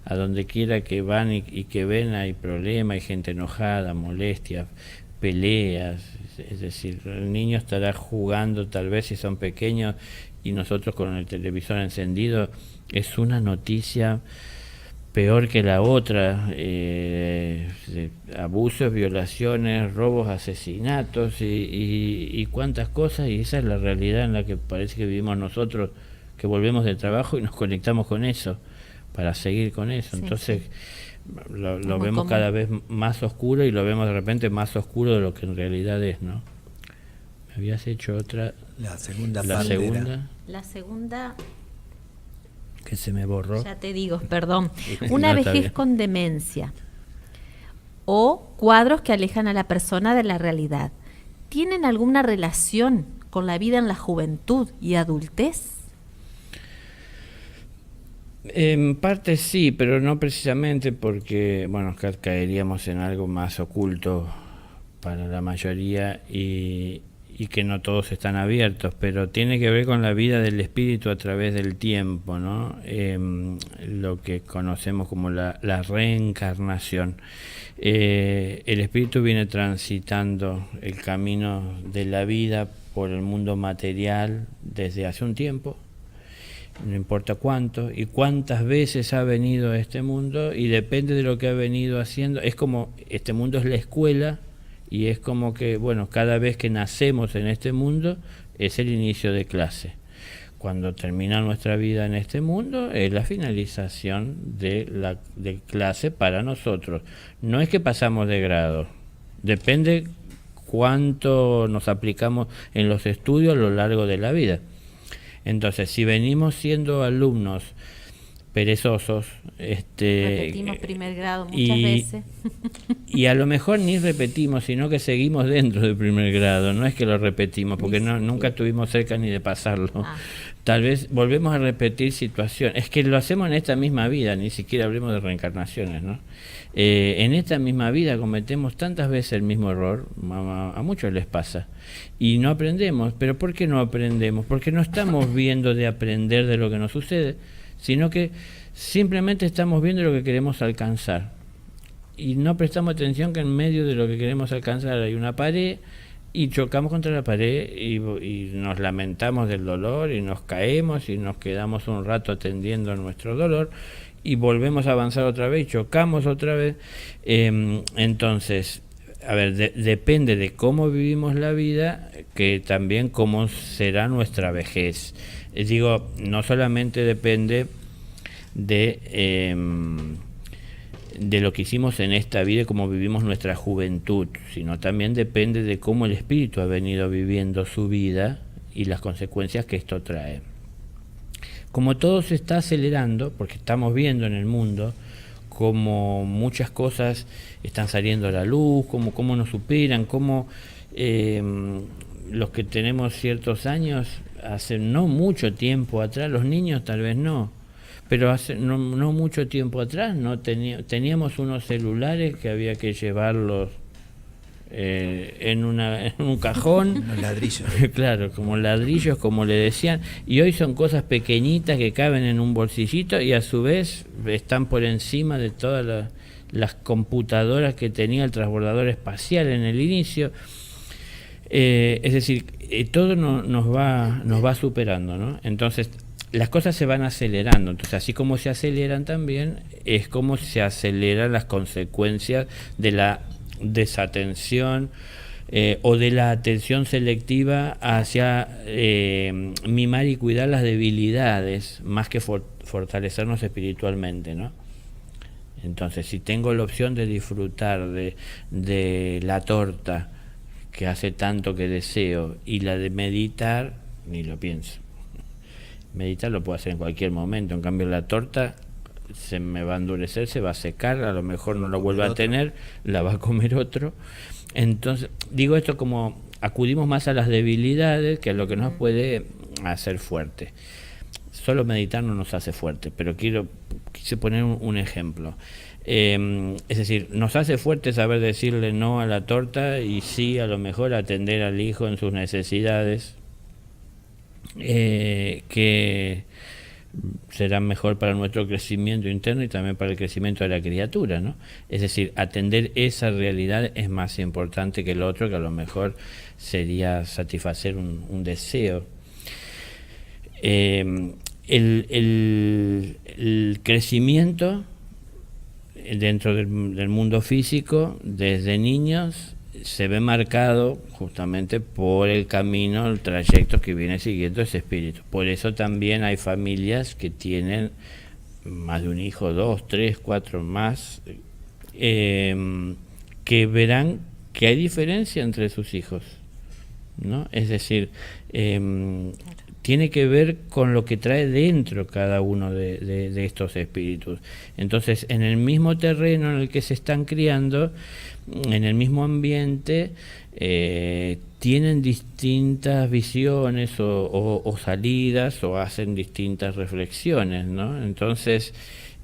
a donde quiera que van y que ven hay problemas, hay gente enojada, molestia, peleas, es decir, el niño estará jugando tal vez si son pequeños y nosotros con el televisor encendido, es una noticia peor que la otra, abusos, violaciones, robos, asesinatos y cuántas cosas, y esa es la realidad en la que parece que vivimos nosotros, que volvemos del trabajo y nos conectamos con eso, para seguir con eso, Sí, entonces sí. lo muy vemos común. cada vez más oscuro y lo vemos de repente más oscuro de lo que en realidad es, ¿no? Me habías hecho otra, La segunda la parte era- segunda, La segunda, que se me borró. ya te digo, perdón, No, una está vejez bien. con demencia o cuadros que alejan a la persona de la realidad. ¿Tienen alguna relación con la vida en la juventud y adultez? En parte sí, pero no precisamente porque, bueno, caeríamos en algo más oculto para la mayoría y que no todos están abiertos, pero tiene que ver con la vida del espíritu a través del tiempo, ¿no? Lo que conocemos como la reencarnación. El espíritu viene transitando el camino de la vida por el mundo material desde hace un tiempo, no importa cuánto y cuántas veces ha venido a este mundo, y depende de lo que ha venido haciendo. Es como, este mundo es la escuela, y es como que, bueno, cada vez que nacemos en este mundo es el inicio de clase. Cuando termina nuestra vida en este mundo es la finalización de clase para nosotros. No es que pasamos de grado, depende cuánto nos aplicamos en los estudios a lo largo de la vida. Entonces, si venimos siendo alumnos perezosos, repetimos primer grado muchas veces. Y a lo mejor ni repetimos, sino que seguimos dentro del primer grado. No es que lo repetimos, porque nunca estuvimos cerca ni de pasarlo. Tal vez volvemos a repetir situaciones. Es que lo hacemos en esta misma vida, ni siquiera hablemos de reencarnaciones, ¿no? En esta misma vida cometemos tantas veces el mismo error, a muchos les pasa, y no aprendemos. ¿Pero por qué no aprendemos? Porque no estamos viendo de aprender de lo que nos sucede, sino que simplemente estamos viendo lo que queremos alcanzar, y no prestamos atención que en medio de lo que queremos alcanzar hay una pared, y chocamos contra la pared y nos lamentamos del dolor y nos caemos y nos quedamos un rato atendiendo nuestro dolor y volvemos a avanzar otra vez y chocamos otra vez. Entonces, a ver, depende de cómo vivimos la vida, que también cómo será nuestra vejez. Digo, no solamente depende de lo que hicimos en esta vida y cómo vivimos nuestra juventud, sino también depende de cómo el espíritu ha venido viviendo su vida y las consecuencias que esto trae. Como todo se está acelerando, porque estamos viendo en el mundo como muchas cosas están saliendo a la luz, cómo nos superan, cómo los que tenemos ciertos años, hace no mucho tiempo atrás, los niños tal vez no, pero hace no mucho tiempo atrás no teníamos unos celulares que había que llevarlos en un cajón. Unos ladrillos. Claro, como ladrillos, como le decían, y hoy son cosas pequeñitas que caben en un bolsillito y a su vez están por encima de todas las computadoras que tenía el transbordador espacial en el inicio. Es decir, todo nos va superando, ¿no? Entonces las cosas se van acelerando. Entonces, así como se aceleran también, es como se aceleran las consecuencias de la desatención o de la atención selectiva hacia mimar y cuidar las debilidades más que fortalecernos espiritualmente, ¿no? Entonces, si tengo la opción de disfrutar de la torta que hace tanto que deseo y la de meditar, ni lo pienso. Meditar lo puedo hacer en cualquier momento, en cambio la torta se me va a endurecer, se va a secar, a lo mejor no lo vuelva a tener, la va a comer otro. Entonces, digo esto como acudimos más a las debilidades que a lo que nos puede hacer fuerte. Solo meditar no nos hace fuerte, pero quise poner un ejemplo. Es decir, nos hace fuerte saber decirle no a la torta y sí a lo mejor atender al hijo en sus necesidades, que serán mejor para nuestro crecimiento interno y también para el crecimiento de la criatura, ¿no? Es decir, atender esa realidad es más importante que lo otro, que a lo mejor sería satisfacer un deseo. El crecimiento dentro del mundo físico desde niños se ve marcado justamente por el camino, el trayecto que viene siguiendo ese espíritu. Por eso también hay familias que tienen más de un hijo, 2, 3, 4 más, que verán que hay diferencia entre sus hijos, ¿no? Es decir, tiene que ver con lo que trae dentro cada uno de estos espíritus. Entonces, en el mismo terreno en el que se están criando, en el mismo ambiente, tienen distintas visiones o salidas, o hacen distintas reflexiones, ¿no? Entonces,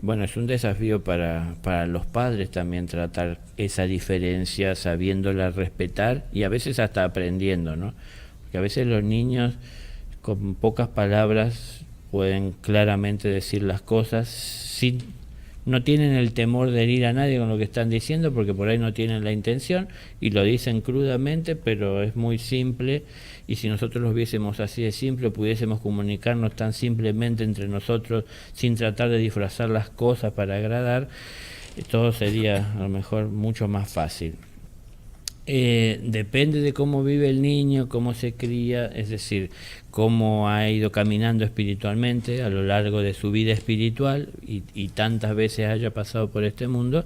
bueno, es un desafío para los padres también tratar esa diferencia, sabiéndola respetar y a veces hasta aprendiendo, ¿no? Porque a veces los niños con pocas palabras pueden claramente decir las cosas, no tienen el temor de herir a nadie con lo que están diciendo, porque por ahí no tienen la intención y lo dicen crudamente, pero es muy simple, y si nosotros lo viésemos así de simple, pudiésemos comunicarnos tan simplemente entre nosotros sin tratar de disfrazar las cosas para agradar, todo sería a lo mejor mucho más fácil. Depende de cómo vive el niño, cómo se cría, es decir, cómo ha ido caminando espiritualmente a lo largo de su vida espiritual y tantas veces haya pasado por este mundo.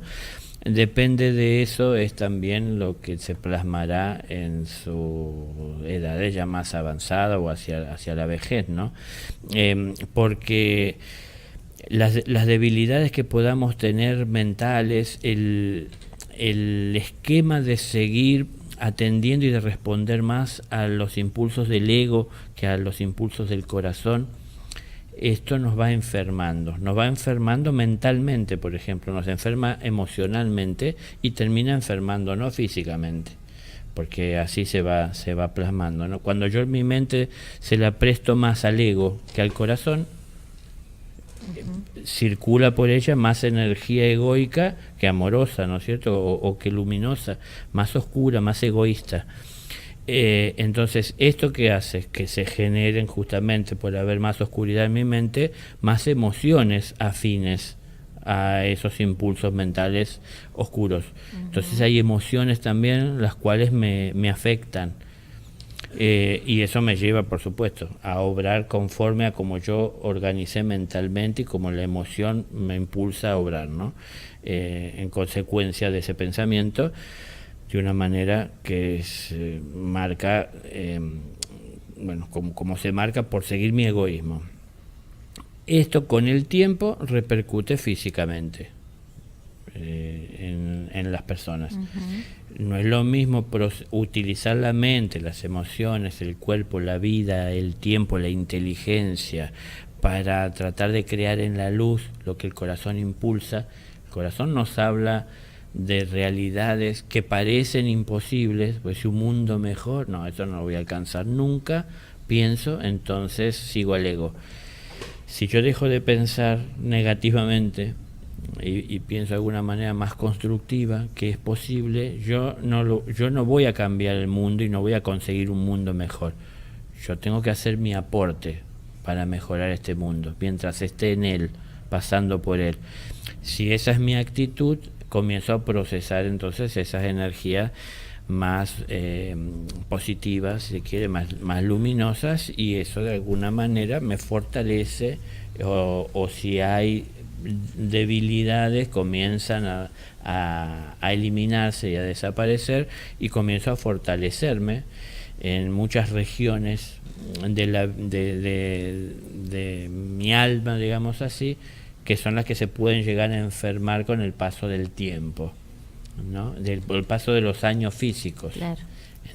Depende de eso es también lo que se plasmará en su edad ya más avanzada o hacia la vejez, ¿no? Porque las debilidades que podamos tener mentales, el esquema de seguir atendiendo y de responder más a los impulsos del ego que a los impulsos del corazón, esto nos va enfermando mentalmente, por ejemplo, nos enferma emocionalmente y termina enfermando, no físicamente, porque así se va plasmando, ¿no? Cuando yo en mi mente se la presto más al ego que al corazón, circula por ella más energía egoica que amorosa, ¿no es cierto? O que luminosa, más oscura, más egoísta. Entonces, ¿esto qué hace? Que se generen, justamente por haber más oscuridad en mi mente, más emociones afines a esos impulsos mentales oscuros. Entonces hay emociones también las cuales me afectan. Y eso me lleva, por supuesto, a obrar conforme a como yo organicé mentalmente y como la emoción me impulsa a obrar, ¿no? En consecuencia de ese pensamiento, de una manera que se marca, bueno, como se marca por seguir mi egoísmo. Esto con el tiempo repercute físicamente en las personas. No es lo mismo utilizar la mente, las emociones, el cuerpo, la vida, el tiempo, la inteligencia para tratar de crear en la luz lo que el corazón impulsa. El corazón nos habla de realidades que parecen imposibles, pues un mundo mejor, no, eso no lo voy a alcanzar nunca, pienso, entonces sigo al ego. Si yo dejo de pensar negativamente y pienso de alguna manera más constructiva, que es posible, yo no voy a cambiar el mundo y no voy a conseguir un mundo mejor. Yo tengo que hacer mi aporte para mejorar este mundo, mientras esté en él, pasando por él. Si esa es mi actitud, comienzo a procesar entonces esas energías más positivas, si se quiere, más luminosas, y eso de alguna manera me fortalece, o si hay debilidades comienzan a eliminarse y a desaparecer, y comienzo a fortalecerme en muchas regiones de mi alma, digamos así, que son las que se pueden llegar a enfermar con el paso del tiempo, ¿no? El paso de los años físicos. Claro.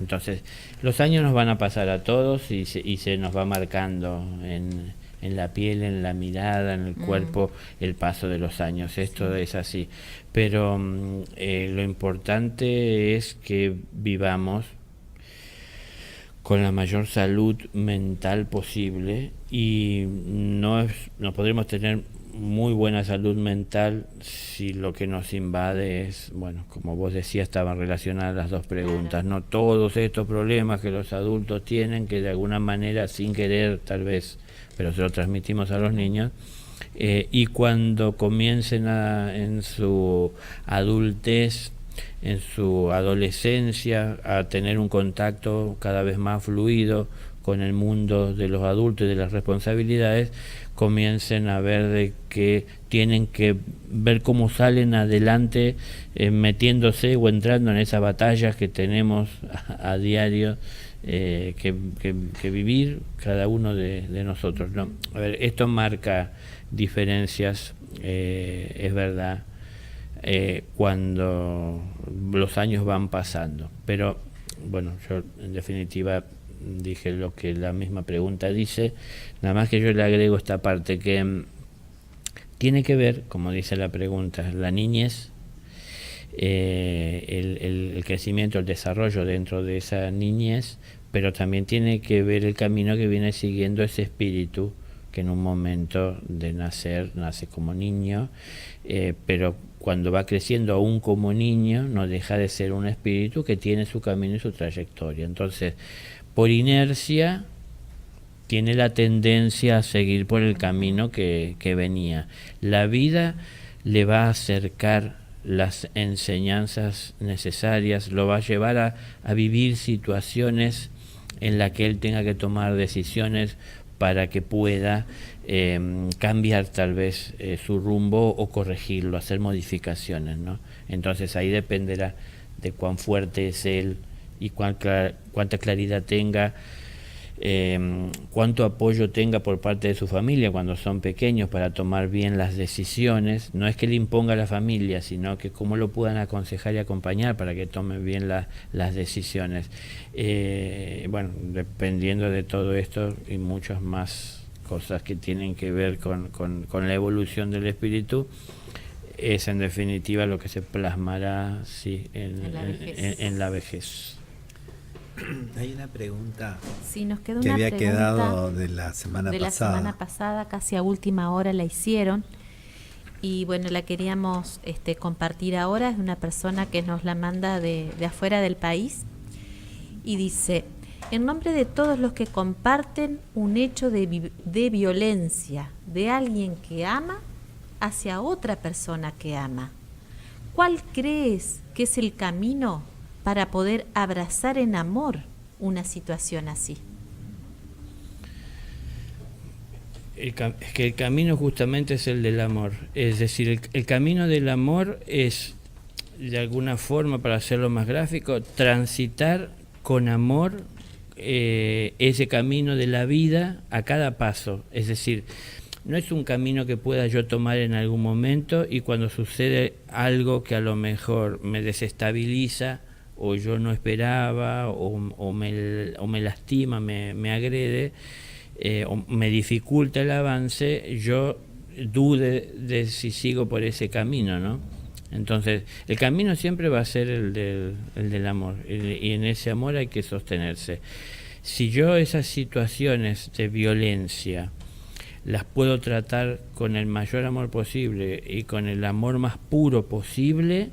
Entonces, los años nos van a pasar a todos y se nos va marcando en la piel, en la mirada, en el cuerpo, el paso de los años. Esto es así. Pero lo importante es que vivamos con la mayor salud mental posible, y no podremos tener muy buena salud mental si lo que nos invade es, bueno, como vos decías, estaban relacionadas las dos preguntas, no todos estos problemas que los adultos tienen, que de alguna manera, sin querer tal vez, pero se lo transmitimos a los niños, y cuando comiencen en su adultez, en su adolescencia, a tener un contacto cada vez más fluido con el mundo de los adultos y de las responsabilidades, comiencen a ver de que tienen que ver cómo salen adelante, metiéndose o entrando en esas batallas que tenemos a diario que vivir cada uno de nosotros, ¿no? A ver, esto marca diferencias, es verdad, cuando los años van pasando, pero bueno, yo en definitiva dije lo que la misma pregunta dice, nada más que yo le agrego esta parte que tiene que ver, como dice la pregunta, la niñez, el crecimiento, el desarrollo dentro de esa niñez, pero también tiene que ver el camino que viene siguiendo ese espíritu que en un momento de nacer nace como niño, pero cuando va creciendo aún como niño no deja de ser un espíritu que tiene su camino y su trayectoria. Entonces, por inercia tiene la tendencia a seguir por el camino que venía. La vida le va a acercar las enseñanzas necesarias, lo va a llevar a vivir situaciones en las que él tenga que tomar decisiones para que pueda cambiar tal vez su rumbo o corregirlo, hacer modificaciones, ¿no? Entonces ahí dependerá de cuán fuerte es él y cuánta claridad tenga, cuánto apoyo tenga por parte de su familia cuando son pequeños para tomar bien las decisiones. No es que le imponga a la familia, sino que cómo lo puedan aconsejar y acompañar para que tome bien las decisiones. Bueno, dependiendo de todo esto y muchas más cosas que tienen que ver con la evolución del espíritu, es en definitiva lo que se plasmará, sí, en la vejez. Hay una pregunta Sí, nos quedó que una había pregunta quedado de la semana de la pasada. semana pasada, casi a última hora la hicieron. Y bueno, la queríamos compartir ahora. Es una persona que nos la manda de afuera del país. Y dice: en nombre de todos los que comparten un hecho de violencia de alguien que ama hacia otra persona que ama, ¿cuál crees que es el camino para poder abrazar en amor una situación así? Es que el camino justamente es el del amor. Es decir, el camino del amor es, de alguna forma, para hacerlo más gráfico, transitar con amor ese camino de la vida a cada paso. Es decir, no es un camino que pueda yo tomar en algún momento y cuando sucede algo que a lo mejor me desestabiliza o yo no esperaba o me lastima, me agrede, o me dificulta el avance, yo dude de si sigo por ese camino, ¿no? Entonces, el camino siempre va a ser el del amor, y en ese amor hay que sostenerse. Si yo esas situaciones de violencia las puedo tratar con el mayor amor posible y con el amor más puro posible,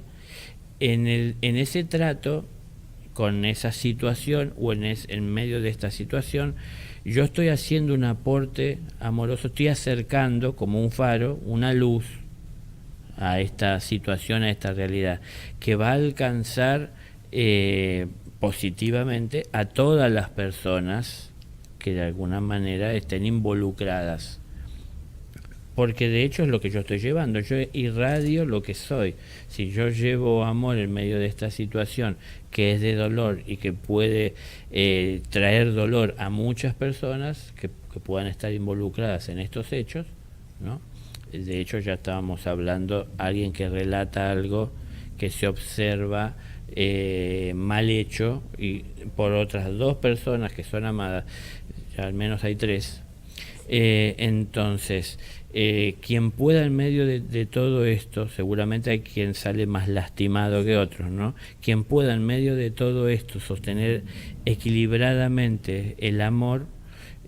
en ese trato, con esa situación o en medio de esta situación, yo estoy haciendo un aporte amoroso, estoy acercando como un faro, una luz a esta situación, a esta realidad, que va a alcanzar positivamente a todas las personas que de alguna manera estén involucradas. Porque de hecho es lo que yo estoy llevando, yo irradio lo que soy. Si yo llevo amor en medio de esta situación que es de dolor y que puede traer dolor a muchas personas que puedan estar involucradas en estos hechos, ¿no? De hecho ya estábamos hablando, alguien que relata algo que se observa mal hecho y por otras dos personas que son amadas, ya al menos hay tres. Entonces, quien pueda en medio de todo esto, seguramente hay quien sale más lastimado que otros, ¿no? Quien pueda en medio de todo esto sostener equilibradamente el amor,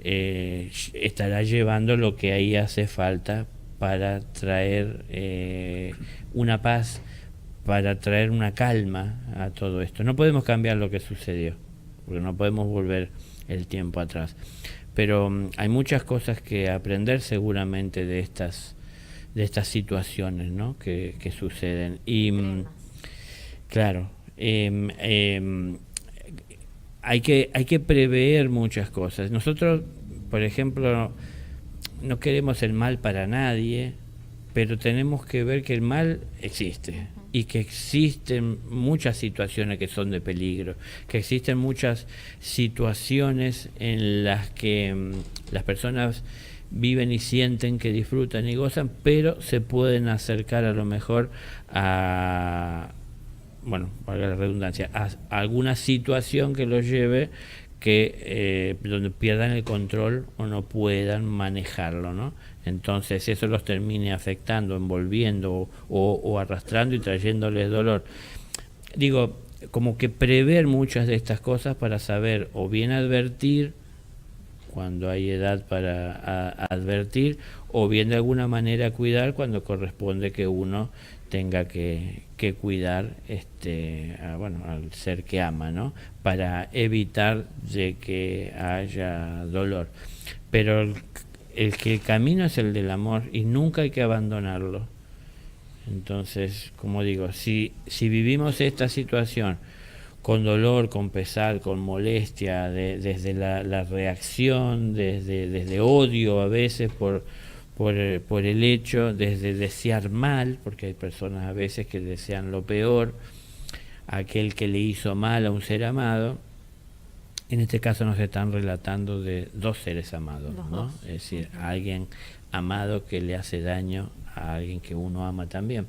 estará llevando lo que ahí hace falta para traer una paz, para traer una calma a todo esto. No podemos cambiar lo que sucedió, porque no podemos volver el tiempo atrás. Pero hay muchas cosas que aprender seguramente de estas situaciones, ¿no? que suceden. Y claro, hay que prever muchas cosas. Nosotros, por ejemplo, no queremos el mal para nadie, pero tenemos que ver que el mal existe y que existen muchas situaciones que son de peligro, que existen muchas situaciones en las que las personas viven y sienten que disfrutan y gozan, pero se pueden acercar a lo mejor a, bueno, valga la redundancia, a alguna situación que los lleve que donde pierdan el control o no puedan manejarlo, ¿no? Entonces eso los termine afectando, envolviendo o arrastrando y trayéndoles dolor. Digo, como que prever muchas de estas cosas para saber o bien advertir cuando hay edad para advertir, o bien de alguna manera cuidar cuando corresponde que uno tenga que cuidar al ser que ama, ¿no? Para evitar de que haya dolor. Pero el camino es el del amor y nunca hay que abandonarlo. Entonces, como digo, si vivimos esta situación con dolor, con pesar, con molestia, desde la reacción, desde odio a veces por el hecho, desde desear mal, porque hay personas a veces que desean lo peor, a aquel que le hizo mal a un ser amado. En este caso nos están relatando de dos seres amados, ¿no? Es decir, a alguien amado que le hace daño a alguien que uno ama también.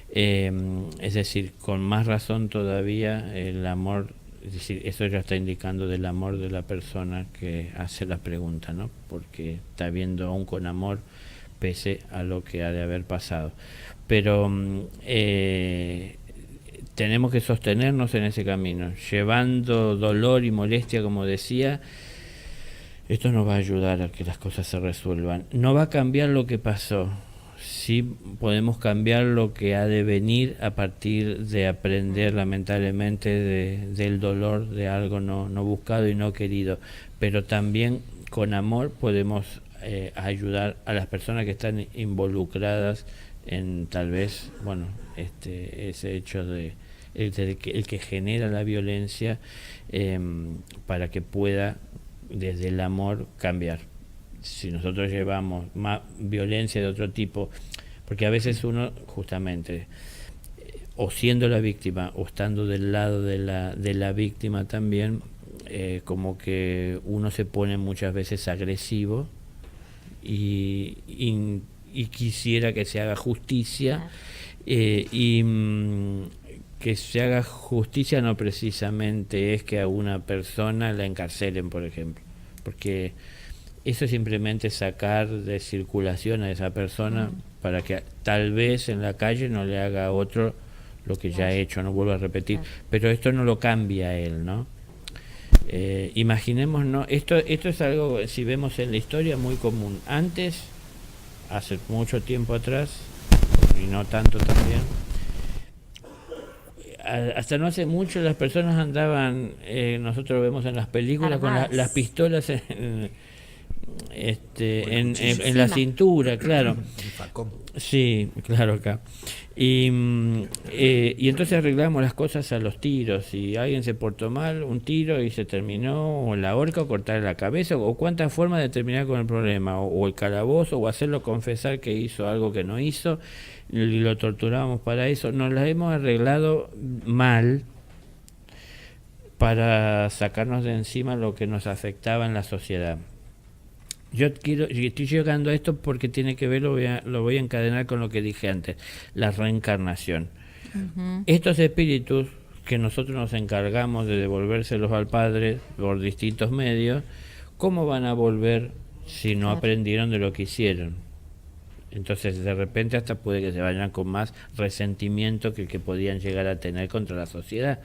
Es decir, con más razón todavía el amor, es decir, eso ya está indicando del amor de la persona que hace la pregunta, ¿no? Porque está viendo aún con amor pese a lo que ha de haber pasado. Pero tenemos que sostenernos en ese camino, llevando dolor y molestia, como decía. Esto nos va a ayudar a que las cosas se resuelvan. No va a cambiar lo que pasó. Sí podemos cambiar lo que ha de venir a partir de aprender lamentablemente del dolor de algo no buscado y no querido, pero también con amor podemos ayudar a las personas que están involucradas en tal vez, ese hecho de el que genera la violencia, para que pueda desde el amor cambiar. Si nosotros llevamos más violencia de otro tipo, porque a veces uno justamente, o siendo la víctima o estando del lado de la víctima también, como que uno se pone muchas veces agresivo y quisiera que se haga justicia, que se haga justicia no precisamente es que a una persona la encarcelen, por ejemplo, porque eso es simplemente sacar de circulación a esa persona para que tal vez en la calle no le haga a otro lo que ya ha hecho, no vuelva a repetir. Pero esto no lo cambia a él, ¿no? Imaginemos, ¿no? Esto es algo, si vemos en la historia, muy común. Antes, hace mucho tiempo atrás, y no tanto también, hasta no hace mucho las personas andaban, nosotros vemos en las películas, con las pistolas en la cintura, claro. Sí, claro, acá. Y entonces arreglamos las cosas a los tiros. Si alguien se portó mal, un tiro y se terminó, o la horca, o cortar la cabeza, o cuántas formas de terminar con el problema, o el calabozo, o hacerlo confesar que hizo algo que no hizo, y lo torturamos para eso. Nos la hemos arreglado mal para sacarnos de encima lo que nos afectaba en la sociedad. Estoy llegando a esto porque tiene que ver, lo voy a encadenar con lo que dije antes, la reencarnación. Estos espíritus que nosotros nos encargamos de devolvérselos al Padre por distintos medios, ¿cómo van a volver si no aprendieron de lo que hicieron? Entonces de repente hasta puede que se vayan con más resentimiento que el que podían llegar a tener contra la sociedad.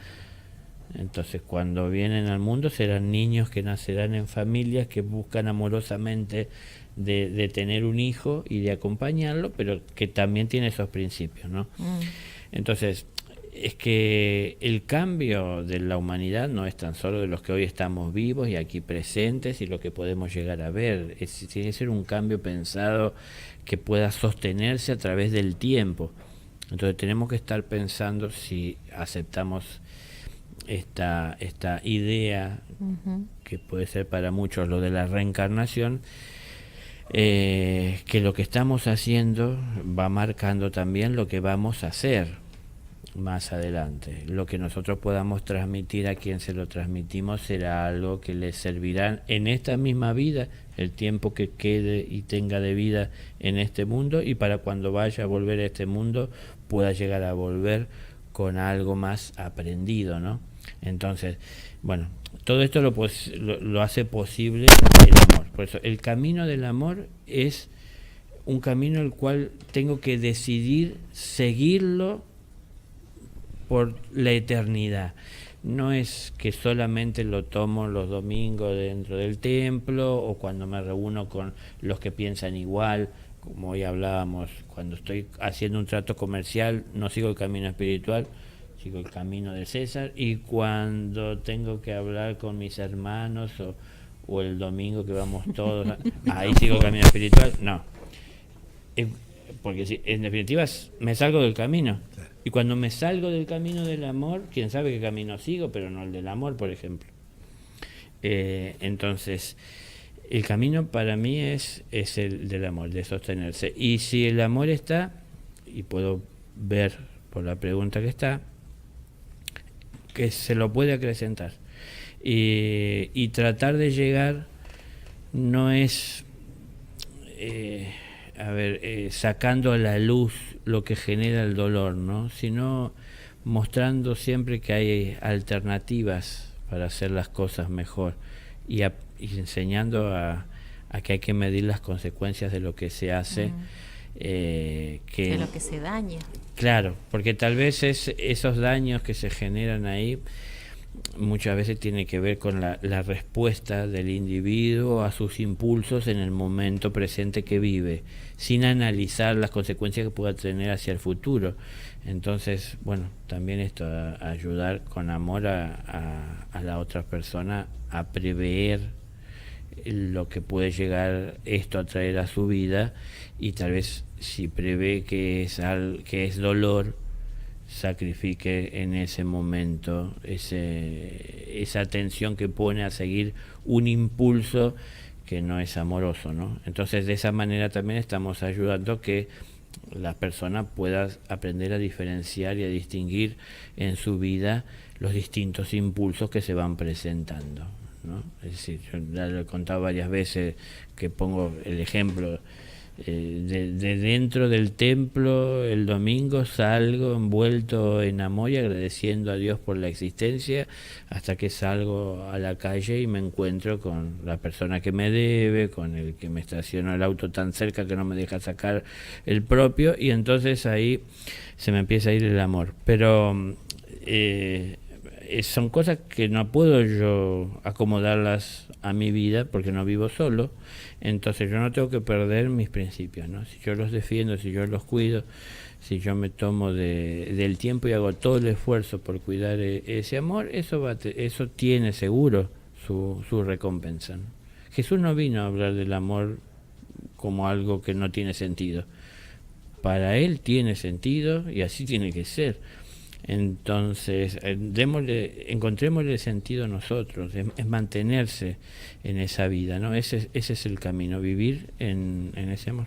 Entonces cuando vienen al mundo serán niños que nacerán en familias que buscan amorosamente de tener un hijo y de acompañarlo, pero que también tiene esos principios, ¿no? Entonces es que el cambio de la humanidad no es tan solo de los que hoy estamos vivos y aquí presentes y lo que podemos llegar a ver, tiene que ser un cambio pensado que pueda sostenerse a través del tiempo. Entonces tenemos que estar pensando si aceptamos esta idea que puede ser para muchos lo de la reencarnación, que lo que estamos haciendo va marcando también lo que vamos a hacer más adelante. Lo que nosotros podamos transmitir a quien se lo transmitimos será algo que les servirá en esta misma vida, el tiempo que quede y tenga de vida en este mundo, y para cuando vaya a volver a este mundo pueda llegar a volver con algo más aprendido, ¿no? Entonces, bueno, todo esto lo hace posible el amor. Por eso, el camino del amor es un camino el cual tengo que decidir seguirlo por la eternidad. No es que solamente lo tomo los domingos dentro del templo o cuando me reúno con los que piensan igual, como hoy hablábamos, cuando estoy haciendo un trato comercial no sigo el camino espiritual, sigo el camino de César, y cuando tengo que hablar con mis hermanos o el domingo que vamos todos, ahí sigo el camino espiritual, no. Porque si, en definitiva me salgo del camino. Y cuando me salgo del camino del amor, quién sabe qué camino sigo, pero no el del amor, por ejemplo. Entonces, el camino para mí es el del amor, de sostenerse. Y si el amor está, y puedo ver por la pregunta que está, que se lo puede acrecentar. Y tratar de llegar no es... sacando a la luz lo que genera el dolor, ¿no? Sino mostrando siempre que hay alternativas para hacer las cosas mejor y enseñando a que hay que medir las consecuencias de lo que se hace, de lo que se daña. Claro, porque tal vez esos daños que se generan ahí muchas veces tiene que ver con la respuesta del individuo a sus impulsos en el momento presente que vive, sin analizar las consecuencias que pueda tener hacia el futuro. Entonces, bueno, también esto, a ayudar con amor a la otra persona a prever lo que puede llegar esto a traer a su vida, y tal vez si prevé que es dolor, sacrifique en ese momento esa atención que pone a seguir un impulso que no es amoroso, ¿no? Entonces, de esa manera también estamos ayudando que la persona pueda aprender a diferenciar y a distinguir en su vida los distintos impulsos que se van presentando, ¿no? Es decir, yo ya lo he contado varias veces, que pongo el ejemplo de dentro del templo. El domingo salgo envuelto en amor y agradeciendo a Dios por la existencia, hasta que salgo a la calle y me encuentro con la persona que me debe, con el que me estacionó el auto tan cerca que no me deja sacar el propio, y entonces ahí se me empieza a ir el amor. Pero son cosas que no puedo yo acomodarlas a mi vida porque no vivo solo. Entonces yo no tengo que perder mis principios, ¿no? Si yo los defiendo, si yo los cuido, si yo me tomo del tiempo y hago todo el esfuerzo por cuidar ese amor, eso tiene seguro su recompensa, ¿no? Jesús no vino a hablar del amor como algo que no tiene sentido. Para él tiene sentido y así tiene que ser. Entonces, encontrémosle sentido nosotros, es mantenerse en esa vida, ¿no? Ese es el camino, vivir en ese amor.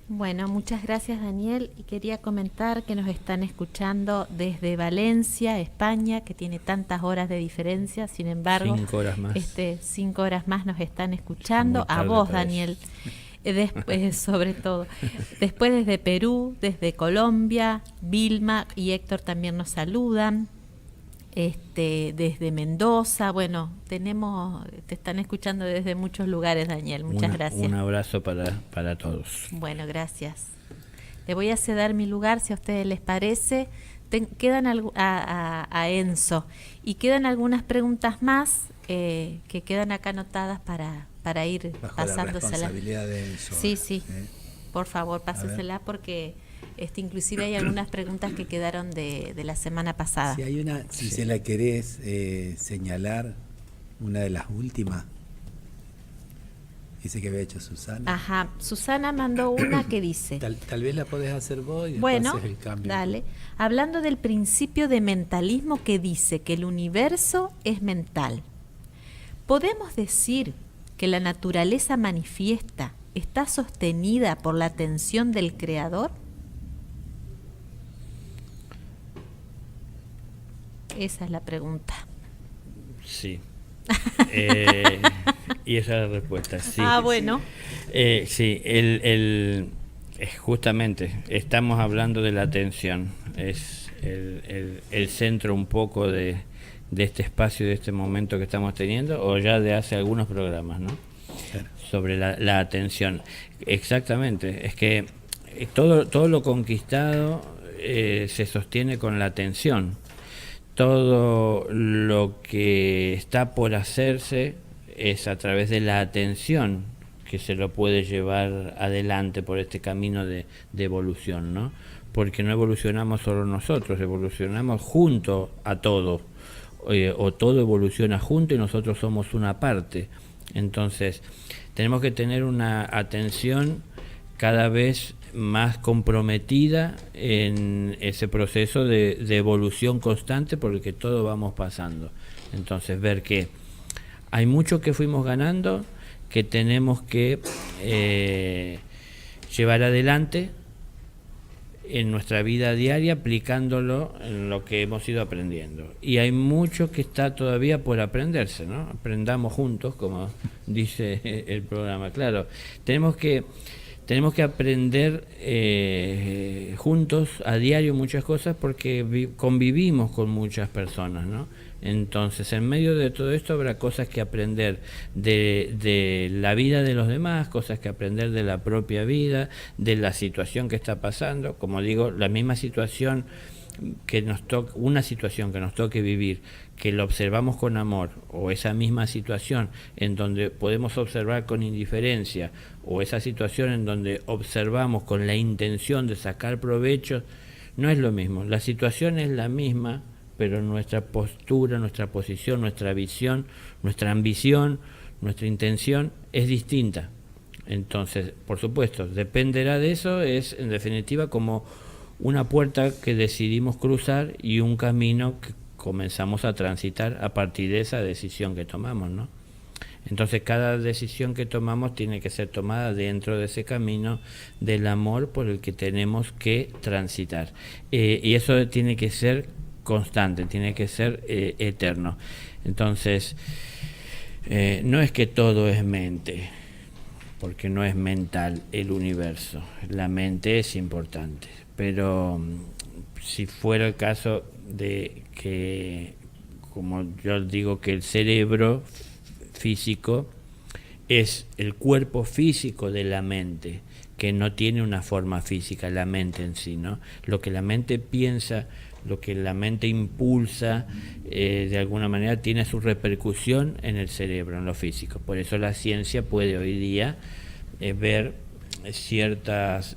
Bueno, muchas gracias, Daniel, y quería comentar que nos están escuchando desde Valencia, España, que tiene tantas horas de diferencia. Sin embargo, 5 horas más. 5 horas más nos están escuchando. A vos, Daniel. Después, sobre todo, después desde Perú, desde Colombia, Vilma y Héctor también nos saludan, desde Mendoza. Bueno, te están escuchando desde muchos lugares, Daniel. Muchas gracias. Un abrazo para todos. Bueno, gracias. Le voy a ceder mi lugar, si a ustedes les parece. Quedan a Enzo, y quedan algunas preguntas más que quedan acá anotadas para ir bajo pasándoselas. la responsabilidad de Enzo. Sí. Por favor, pásesela, porque inclusive hay algunas preguntas que quedaron de la semana pasada. Si hay una, si se la querés señalar, una de las últimas, dice que había hecho Susana. Ajá, Susana mandó una que dice... Tal vez la podés hacer vos y después bueno, haces el cambio. Dale. Hablando del principio de mentalismo que dice que el universo es mental, ¿podemos decir que la naturaleza manifiesta está sostenida por la atención del Creador? Esa es la pregunta. Sí. Y esa es la respuesta, sí. Bueno. Sí, justamente estamos hablando de la atención. Es el centro un poco de este espacio, de este momento que estamos teniendo, o ya de hace algunos programas, ¿no? Claro. Sobre la atención. Exactamente, es que todo lo conquistado se sostiene con la atención. Todo lo que está por hacerse es a través de la atención que se lo puede llevar adelante por este camino de evolución, ¿no? Porque no evolucionamos solo nosotros, evolucionamos junto a todo, o todo evoluciona junto y nosotros somos una parte. Entonces, tenemos que tener una atención cada vez más comprometida en ese proceso de evolución constante, porque todo vamos pasando. Entonces, ver que hay mucho que fuimos ganando, que tenemos que llevar adelante en nuestra vida diaria, aplicándolo en lo que hemos ido aprendiendo. Y hay mucho que está todavía por aprenderse, ¿no? Aprendamos juntos, como dice el programa. Claro, tenemos que aprender juntos a diario muchas cosas, porque convivimos con muchas personas, ¿no? Entonces, en medio de todo esto habrá cosas que aprender de la vida de los demás, cosas que aprender de la propia vida, de la situación que está pasando. Como digo, la misma situación que una situación que nos toque vivir, que lo observamos con amor, o esa misma situación en donde podemos observar con indiferencia, o esa situación en donde observamos con la intención de sacar provecho, no es lo mismo. La situación es la misma, pero nuestra postura, nuestra posición, nuestra visión, nuestra ambición, nuestra intención es distinta. Entonces, por supuesto, dependerá de eso, es en definitiva como una puerta que decidimos cruzar y un camino que comenzamos a transitar a partir de esa decisión que tomamos, ¿no? Entonces, cada decisión que tomamos tiene que ser tomada dentro de ese camino del amor por el que tenemos que transitar. Y eso tiene que ser constante, tiene que ser eterno. Entonces, no es que todo es mente, porque no es mental el universo. La mente es importante, pero si fuera el caso de que, como yo digo, que el cerebro físico es el cuerpo físico de la mente, que no tiene una forma física, la mente en sí, ¿no? Lo que la mente piensa, lo que la mente impulsa, de alguna manera tiene su repercusión en el cerebro, en lo físico. Por eso la ciencia puede hoy día ver ciertas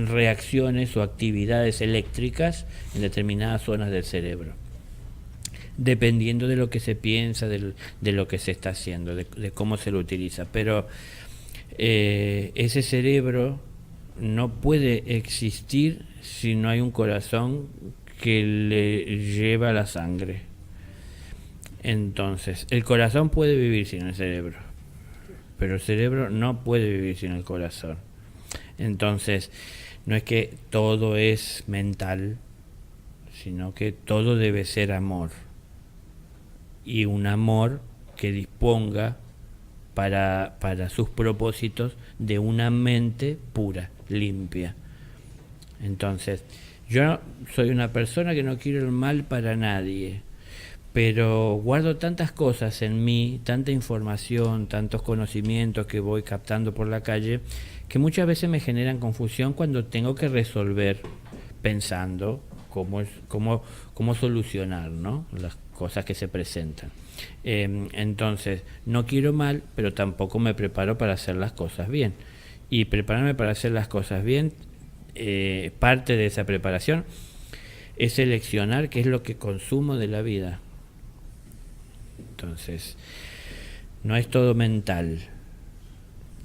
reacciones o actividades eléctricas en determinadas zonas del cerebro, dependiendo de lo que se piensa, de lo que se está haciendo, de cómo se lo utiliza. Pero ese cerebro no puede existir si no hay un corazón que le lleva la sangre. Entonces, el corazón puede vivir sin el cerebro, pero el cerebro no puede vivir sin el corazón. Entonces, no es que todo es mental, sino que todo debe ser amor. Y un amor que disponga para sus propósitos de una mente pura, limpia. Entonces, yo soy una persona que no quiero el mal para nadie, pero guardo tantas cosas en mí, tanta información, tantos conocimientos que voy captando por la calle, que muchas veces me generan confusión cuando tengo que resolver pensando cómo solucionar, ¿no?, las cosas que se presentan. Entonces, no quiero mal, pero tampoco me preparo para hacer las cosas bien. Y prepararme para hacer las cosas bien, parte de esa preparación es seleccionar qué es lo que consumo de la vida. Entonces, no es todo mental,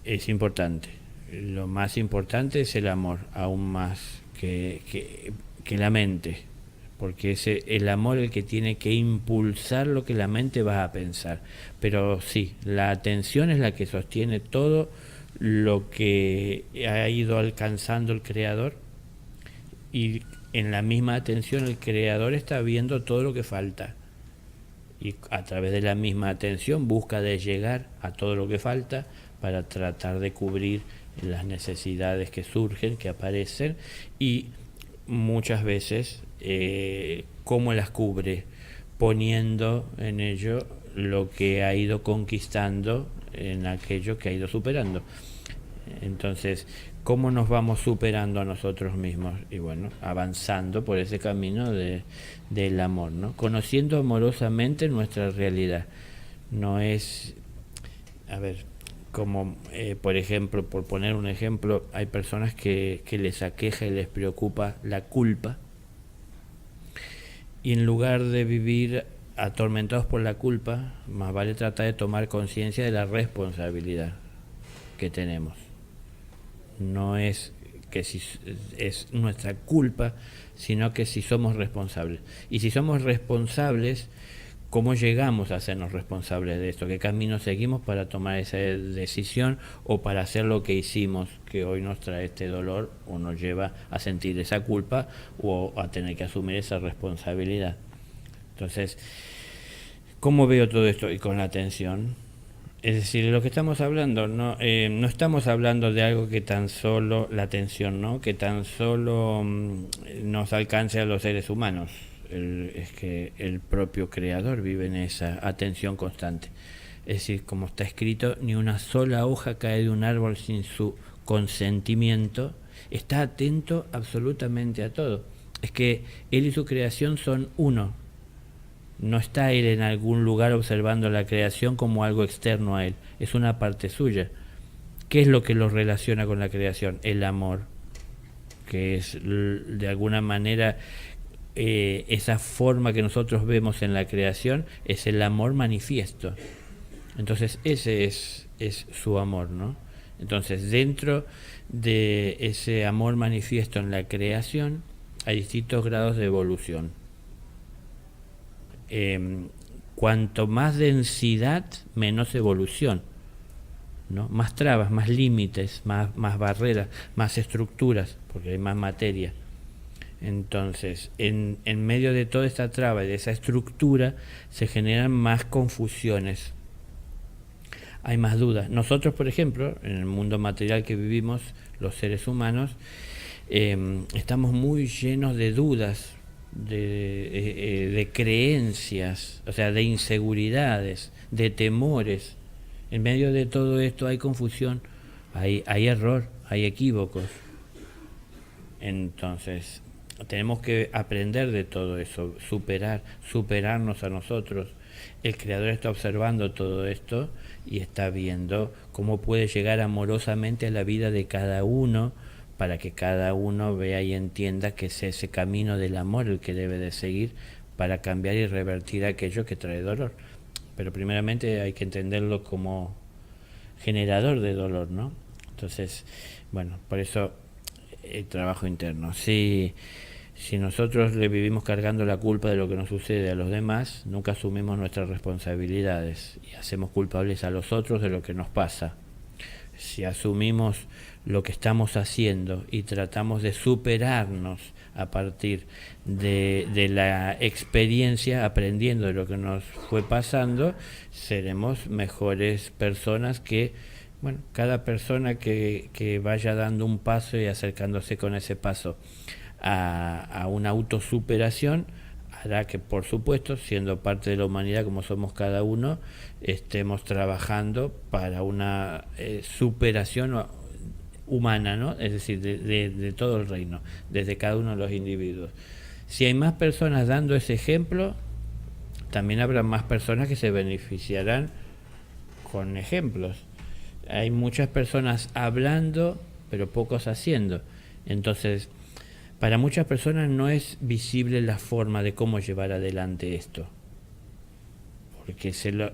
es importante. Lo más importante es el amor, aún más que la mente, porque es el amor el que tiene que impulsar lo que la mente va a pensar. Pero sí, la atención es la que sostiene todo lo que ha ido alcanzando el Creador, y en la misma atención el Creador está viendo todo lo que falta, y a través de la misma atención busca de llegar a todo lo que falta para tratar de cubrir las necesidades que surgen, que aparecen, y muchas veces cómo las cubre, poniendo en ello lo que ha ido conquistando en aquello que ha ido superando. Entonces, ¿cómo nos vamos superando a nosotros mismos? Y bueno, avanzando por ese camino del amor, ¿no? Conociendo amorosamente nuestra realidad. No es, a ver, como por ejemplo, por poner un ejemplo, hay personas que les aqueja y les preocupa la culpa, y en lugar de vivir atormentados por la culpa, más vale tratar de tomar conciencia de la responsabilidad que tenemos. No es que si es nuestra culpa, sino que si somos responsables. Y si somos responsables, ¿cómo llegamos a hacernos responsables de esto? ¿Qué camino seguimos para tomar esa decisión o para hacer lo que hicimos, que hoy nos trae este dolor o nos lleva a sentir esa culpa o a tener que asumir esa responsabilidad? Entonces, ¿cómo veo todo esto? Y con la atención. Es decir, lo que estamos hablando, no estamos hablando de algo que tan solo, la atención, ¿no? Que tan solo nos alcance a los seres humanos. Es que el propio Creador vive en esa atención constante. Es decir, como está escrito, ni una sola hoja cae de un árbol sin su consentimiento. Está atento absolutamente a todo. Es que Él y su creación son uno. No está Él en algún lugar observando la creación como algo externo a Él. Es una parte suya. ¿Qué es lo que lo relaciona con la creación? El amor, que es de alguna manera esa forma que nosotros vemos en la creación, es el amor manifiesto. Entonces ese es su amor, ¿no? Entonces dentro de ese amor manifiesto en la creación hay distintos grados de evolución. Cuanto más densidad, menos evolución, ¿no? Más trabas, más límites, más barreras, más estructuras, porque hay más materia. Entonces, en medio de toda esta traba y de esa estructura se generan más confusiones, hay más dudas. Nosotros, por ejemplo, en el mundo material que vivimos, los seres humanos, estamos muy llenos de dudas, de creencias, o sea, de inseguridades, de temores. En medio de todo esto hay confusión, hay error, hay equívocos. Entonces, tenemos que aprender de todo eso, superarnos a nosotros. El Creador está observando todo esto y está viendo cómo puede llegar amorosamente a la vida de cada uno, para que cada uno vea y entienda que es ese camino del amor el que debe de seguir para cambiar y revertir aquello que trae dolor. Pero primeramente hay que entenderlo como generador de dolor, ¿no? Entonces, bueno, por eso el trabajo interno. Si nosotros le vivimos cargando la culpa de lo que nos sucede a los demás, nunca asumimos nuestras responsabilidades y hacemos culpables a los otros de lo que nos pasa. Si asumimos lo que estamos haciendo y tratamos de superarnos a partir de la experiencia, aprendiendo de lo que nos fue pasando, seremos mejores personas que, bueno, cada persona que vaya dando un paso y acercándose con ese paso a una autosuperación, hará que, por supuesto, siendo parte de la humanidad como somos cada uno, estemos trabajando para una superación humana, ¿no? Es decir, de todo el reino, desde cada uno de los individuos. Si hay más personas dando ese ejemplo, también habrá más personas que se beneficiarán con ejemplos. Hay muchas personas hablando, pero pocos haciendo. Entonces, para muchas personas no es visible la forma de cómo llevar adelante esto, porque se lo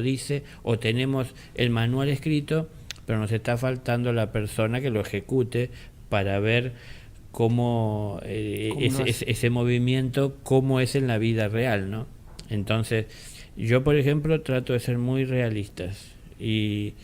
dice, o tenemos el manual escrito, pero nos está faltando la persona que lo ejecute para ver cómo ese movimiento, cómo es en la vida real, ¿no? Entonces, yo, por ejemplo, trato de ser muy realistas, y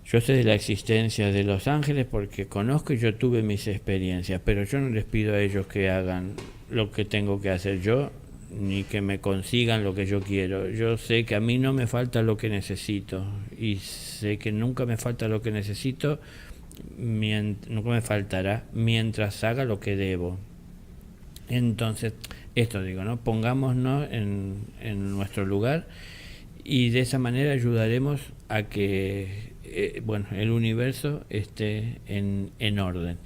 yo sé de la existencia de los ángeles porque conozco y yo tuve mis experiencias, pero yo no les pido a ellos que hagan lo que tengo que hacer yo, ni que me consigan lo que yo quiero. Yo sé que a mí no me falta lo que necesito, y sé que nunca me falta lo que necesito, nunca me faltará mientras haga lo que debo. Entonces, esto digo, ¿no? Pongámonos en nuestro lugar, y de esa manera ayudaremos a que el universo esté en orden.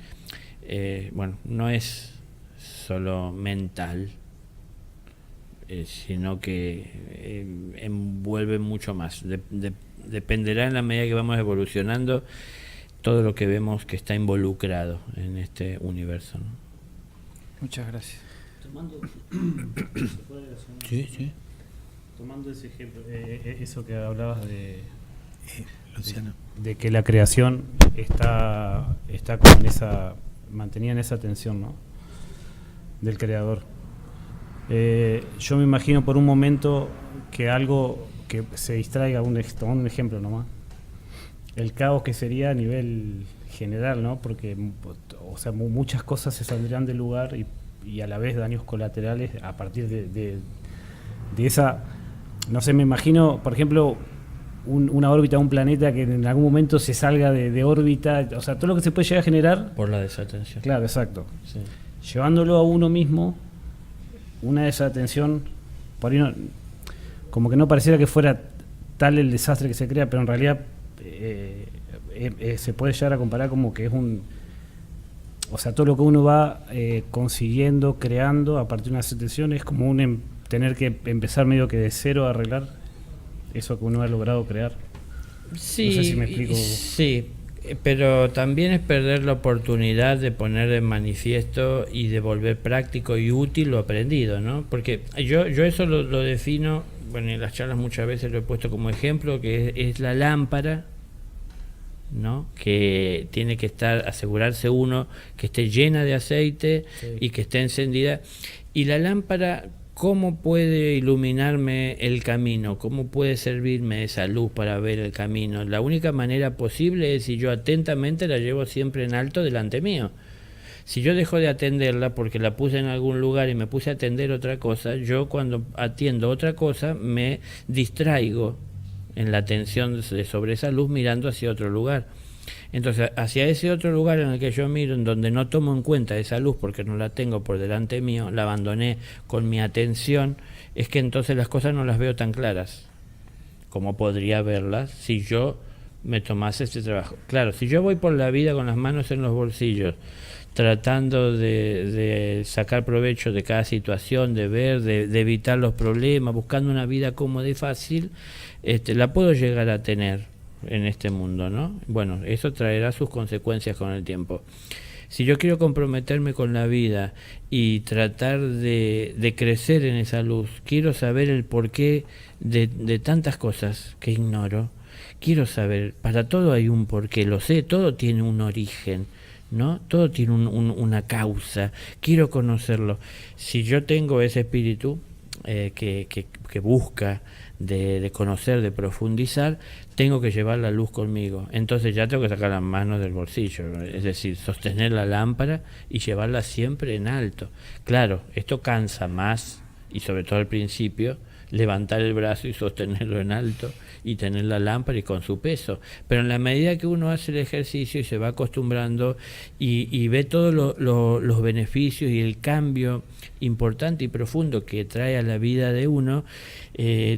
No es solo mental, sino que envuelve mucho más. Dependerá, en la medida que vamos evolucionando, todo lo que vemos que está involucrado en este universo, ¿no? Muchas gracias. Tomando ese ejemplo, eso que hablabas Luciano. de que la creación está como mantenida en esa tensión, ¿no?, del creador. Yo me imagino por un momento que algo que se distraiga, tomando un ejemplo nomás, el caos que sería a nivel general, ¿no? Porque, o sea, muchas cosas se saldrían del lugar, y a la vez daños colaterales a partir de esa, no sé, me imagino, por ejemplo, una órbita de un planeta que en algún momento se salga de órbita, o sea, todo lo que se puede llegar a generar Por la desatención. Claro, exacto. Sí. Llevándolo a uno mismo, una desatención, por ahí como que no pareciera que fuera tal el desastre que se crea, pero en realidad se puede llegar a comparar como que es o sea, todo lo que uno va consiguiendo, creando a partir de una desatención, es como tener que empezar medio que de cero a arreglar eso que uno ha logrado crear. Sí, no sé si me explico. Sí, pero también es perder la oportunidad de poner en manifiesto y de volver práctico y útil lo aprendido, ¿no? Porque yo eso lo defino, en las charlas muchas veces lo he puesto como ejemplo, que es la lámpara, ¿no? Que tiene que asegurarse uno que esté llena de aceite, sí, y que esté encendida. Y la lámpara, ¿cómo puede iluminarme el camino? ¿Cómo puede servirme esa luz para ver el camino? La única manera posible es si yo atentamente la llevo siempre en alto delante mío. Si yo dejo de atenderla porque la puse en algún lugar y me puse a atender otra cosa, yo cuando atiendo otra cosa me distraigo en la atención sobre esa luz mirando hacia otro lugar. Entonces, hacia ese otro lugar en el que yo miro, en donde no tomo en cuenta esa luz porque no la tengo por delante mío, la abandoné con mi atención, es que entonces las cosas no las veo tan claras como podría verlas si yo me tomase este trabajo. Claro, si yo voy por la vida con las manos en los bolsillos, tratando de sacar provecho de cada situación, de ver, de evitar los problemas, buscando una vida cómoda y fácil, la puedo llegar a tener en este mundo, ¿no? Bueno, eso traerá sus consecuencias con el tiempo. Si yo quiero comprometerme con la vida y tratar de crecer en esa luz, quiero saber el porqué de tantas cosas que ignoro, quiero saber, para todo hay un porqué, lo sé, todo tiene un origen, ¿no? Todo tiene una causa, quiero conocerlo. Si yo tengo ese espíritu que busca de conocer, de profundizar, tengo que llevar la luz conmigo. Entonces ya tengo que sacar las manos del bolsillo, es decir, sostener la lámpara y llevarla siempre en alto. Claro, esto cansa más, y sobre todo al principio, levantar el brazo y sostenerlo en alto y tener la lámpara y con su peso, pero en la medida que uno hace el ejercicio y se va acostumbrando y ve todos los beneficios y el cambio importante y profundo que trae a la vida de uno,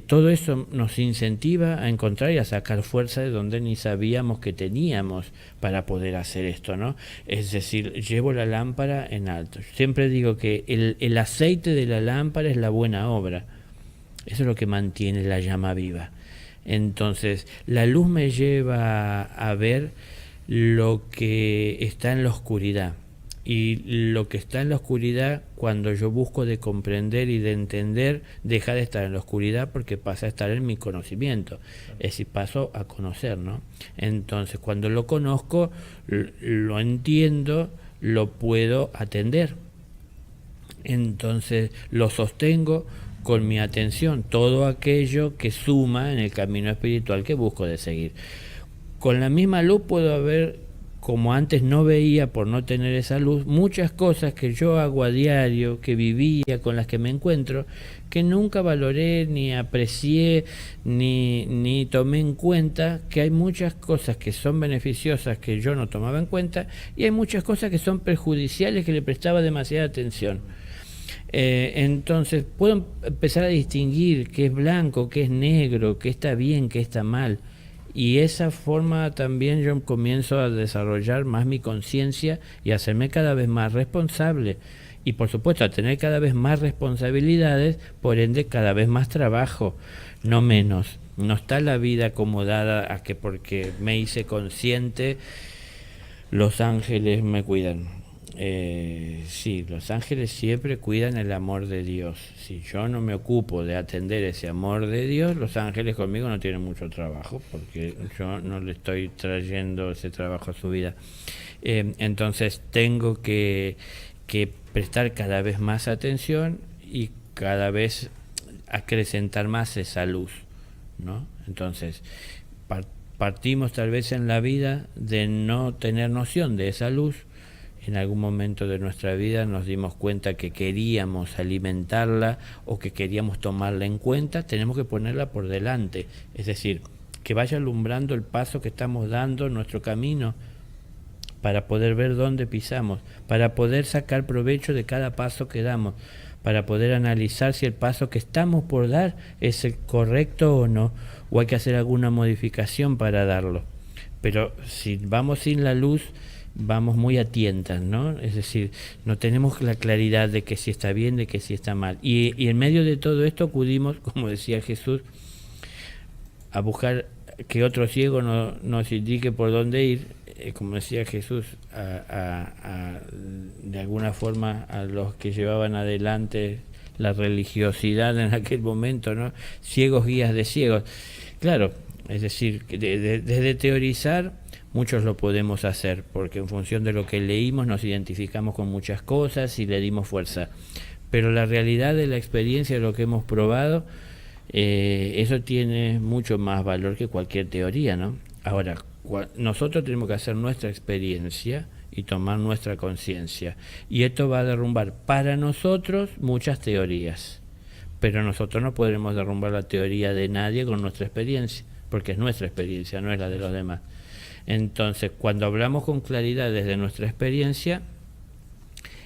todo eso nos incentiva a encontrar y a sacar fuerza de donde ni sabíamos que teníamos para poder hacer esto, ¿no? Es decir, llevo la lámpara en alto. Siempre digo que el aceite de la lámpara es la buena obra. Eso es lo que mantiene la llama viva. Entonces, la luz me lleva a ver lo que está en la oscuridad. Y lo que está en la oscuridad, cuando yo busco de comprender y de entender, deja de estar en la oscuridad porque pasa a estar en mi conocimiento. Es decir, paso a conocer, ¿no? Entonces, cuando lo conozco, lo entiendo, lo puedo atender. Entonces lo sostengo con mi atención, todo aquello que suma en el camino espiritual que busco de seguir. Con la misma luz puedo ver, como antes no veía por no tener esa luz, muchas cosas que yo hago a diario, que vivía, con las que me encuentro, que nunca valoré, ni aprecié, ni tomé en cuenta, que hay muchas cosas que son beneficiosas que yo no tomaba en cuenta, y hay muchas cosas que son perjudiciales que le prestaba demasiada atención. Entonces puedo empezar a distinguir qué es blanco, qué es negro, qué está bien, qué está mal. Y esa forma también yo comienzo a desarrollar más mi conciencia y a hacerme cada vez más responsable. Y por supuesto a tener cada vez más responsabilidades, por ende cada vez más trabajo, no menos. No está la vida acomodada a que porque me hice consciente los ángeles me cuidan. Sí, los ángeles siempre cuidan el amor de Dios. Si yo no me ocupo de atender ese amor de Dios, los ángeles conmigo no tienen mucho trabajo, porque yo no le estoy trayendo ese trabajo a su vida. Entonces tengo que prestar cada vez más atención y cada vez acrecentar más esa luz, ¿no? Entonces partimos tal vez en la vida de no tener noción de esa luz. En algún momento de nuestra vida nos dimos cuenta que queríamos alimentarla o que queríamos tomarla en cuenta, tenemos que ponerla por delante, es decir, que vaya alumbrando el paso que estamos dando en nuestro camino, para poder ver dónde pisamos, para poder sacar provecho de cada paso que damos, para poder analizar si el paso que estamos por dar es el correcto o no, o hay que hacer alguna modificación para darlo. Pero si vamos sin la luz, vamos muy a tientas, ¿no? Es decir, no tenemos la claridad de que si está bien, de que si está mal. Y en medio de todo esto acudimos, como decía Jesús, a buscar que otro ciego nos indique por dónde ir, como decía Jesús, de alguna forma a los que llevaban adelante la religiosidad en aquel momento, ¿no? Ciegos guías de ciegos. Claro, es decir, desde teorizar muchos lo podemos hacer, porque en función de lo que leímos nos identificamos con muchas cosas y le dimos fuerza. Pero la realidad de la experiencia, de lo que hemos probado, eso tiene mucho más valor que cualquier teoría, ¿no? Ahora, nosotros tenemos que hacer nuestra experiencia y tomar nuestra conciencia. Y esto va a derrumbar para nosotros muchas teorías. Pero nosotros no podremos derrumbar la teoría de nadie con nuestra experiencia, porque es nuestra experiencia, no es la de los demás. Entonces, cuando hablamos con claridad desde nuestra experiencia,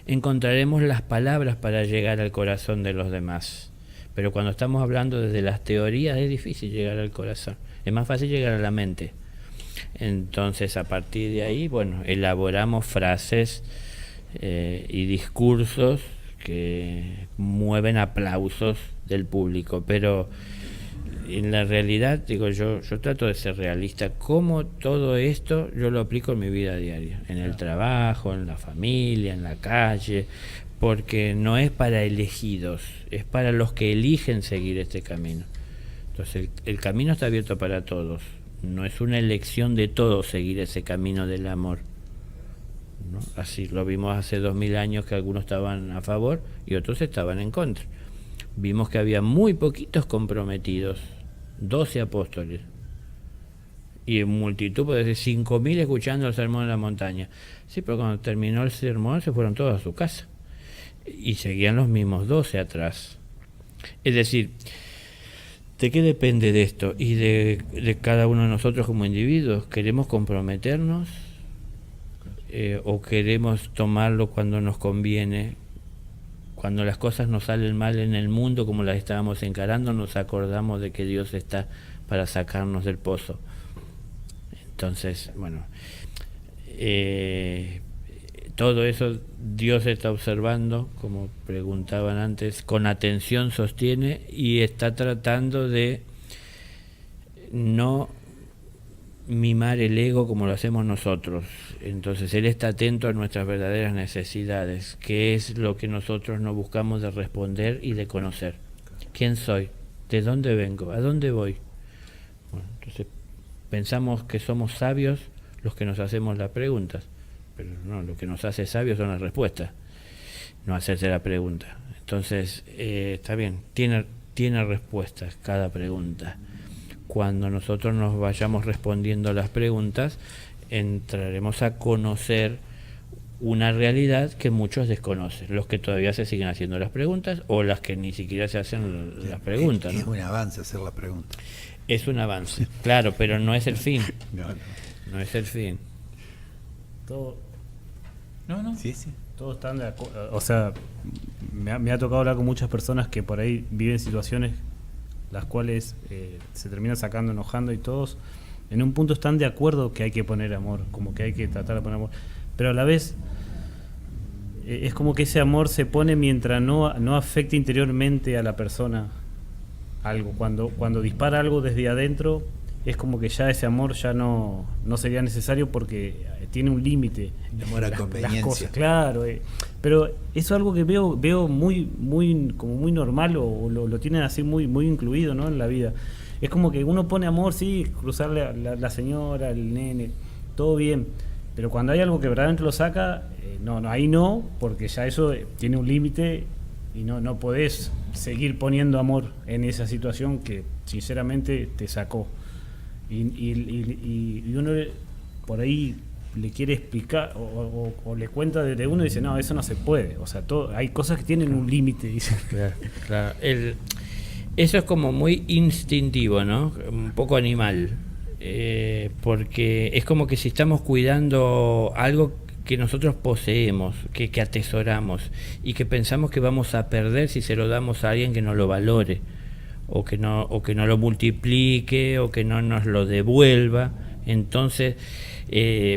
encontraremos las palabras para llegar al corazón de los demás. Pero cuando estamos hablando desde las teorías es difícil llegar al corazón, es más fácil llegar a la mente. Entonces, a partir de ahí, bueno, elaboramos frases y discursos que mueven aplausos del público, pero en la realidad, digo yo trato de ser realista. Como todo esto yo lo aplico en mi vida diaria, en el trabajo, en la familia, en la calle, porque no es para elegidos, es para los que eligen seguir este camino. Entonces el camino está abierto para todos, no es una elección de todos seguir ese camino del amor, ¿no? Así lo vimos hace 2000 años, que algunos estaban a favor y otros estaban en contra. Vimos que había muy poquitos comprometidos, 12 apóstoles, y en multitud, puede decir 5000 escuchando el sermón de la montaña. Sí, pero cuando terminó el sermón se fueron todos a su casa y seguían los mismos 12 atrás. Es decir, ¿de qué depende de esto? Y de cada uno de nosotros como individuos. ¿Queremos comprometernos o queremos tomarlo cuando nos conviene? Cuando las cosas nos salen mal en el mundo, como las estábamos encarando, nos acordamos de que Dios está para sacarnos del pozo. Entonces, bueno, todo eso Dios está observando, como preguntaban antes, con atención sostiene y está tratando de no mimar el ego como lo hacemos nosotros. Entonces Él está atento a nuestras verdaderas necesidades, que es lo que nosotros no buscamos de responder y de conocer. ¿Quién soy? ¿De dónde vengo? ¿A dónde voy? Bueno, entonces pensamos que somos sabios los que nos hacemos las preguntas, pero no, lo que nos hace sabios son las respuestas, no hacerse la pregunta. Entonces, está bien, tiene respuestas cada pregunta. Cuando nosotros nos vayamos respondiendo las preguntas, entraremos a conocer una realidad que muchos desconocen, los que todavía se siguen haciendo las preguntas o las que ni siquiera se hacen las preguntas, ¿no? Es un avance hacer la pregunta. Es un avance, claro, pero no es el fin. No. No es el fin. Todo, No. Sí, sí. todos están de acuerdo. O sea, me ha tocado hablar con muchas personas que por ahí viven situaciones las cuales se terminan sacando, enojando, y todos en un punto están de acuerdo que hay que poner amor, como que hay que tratar de poner amor. Pero a la vez es como que ese amor se pone mientras no afecte interiormente a la persona algo. Cuando dispara algo desde adentro, es como que ya ese amor ya no sería necesario porque tiene un límite. Amor a conveniencia. Las cosas, claro. Pero eso es algo que veo muy como muy normal, o lo tienen así muy incluido, ¿no?, en la vida. Es como que uno pone amor, sí, cruzarle a la señora, el nene, todo bien. Pero cuando hay algo que verdaderamente lo saca, ahí no, porque ya eso tiene un límite y no podés seguir poniendo amor en esa situación que sinceramente te sacó. Y uno por ahí le quiere explicar o le cuenta desde uno y dice, no, eso no se puede. O sea, hay cosas que tienen un límite, dice. Claro. Eso es como muy instintivo, ¿no? Un poco animal. Porque es como que si estamos cuidando algo que nosotros poseemos, que atesoramos y que pensamos que vamos a perder si se lo damos a alguien que no lo valore, o que no lo multiplique, o que no nos lo devuelva. Entonces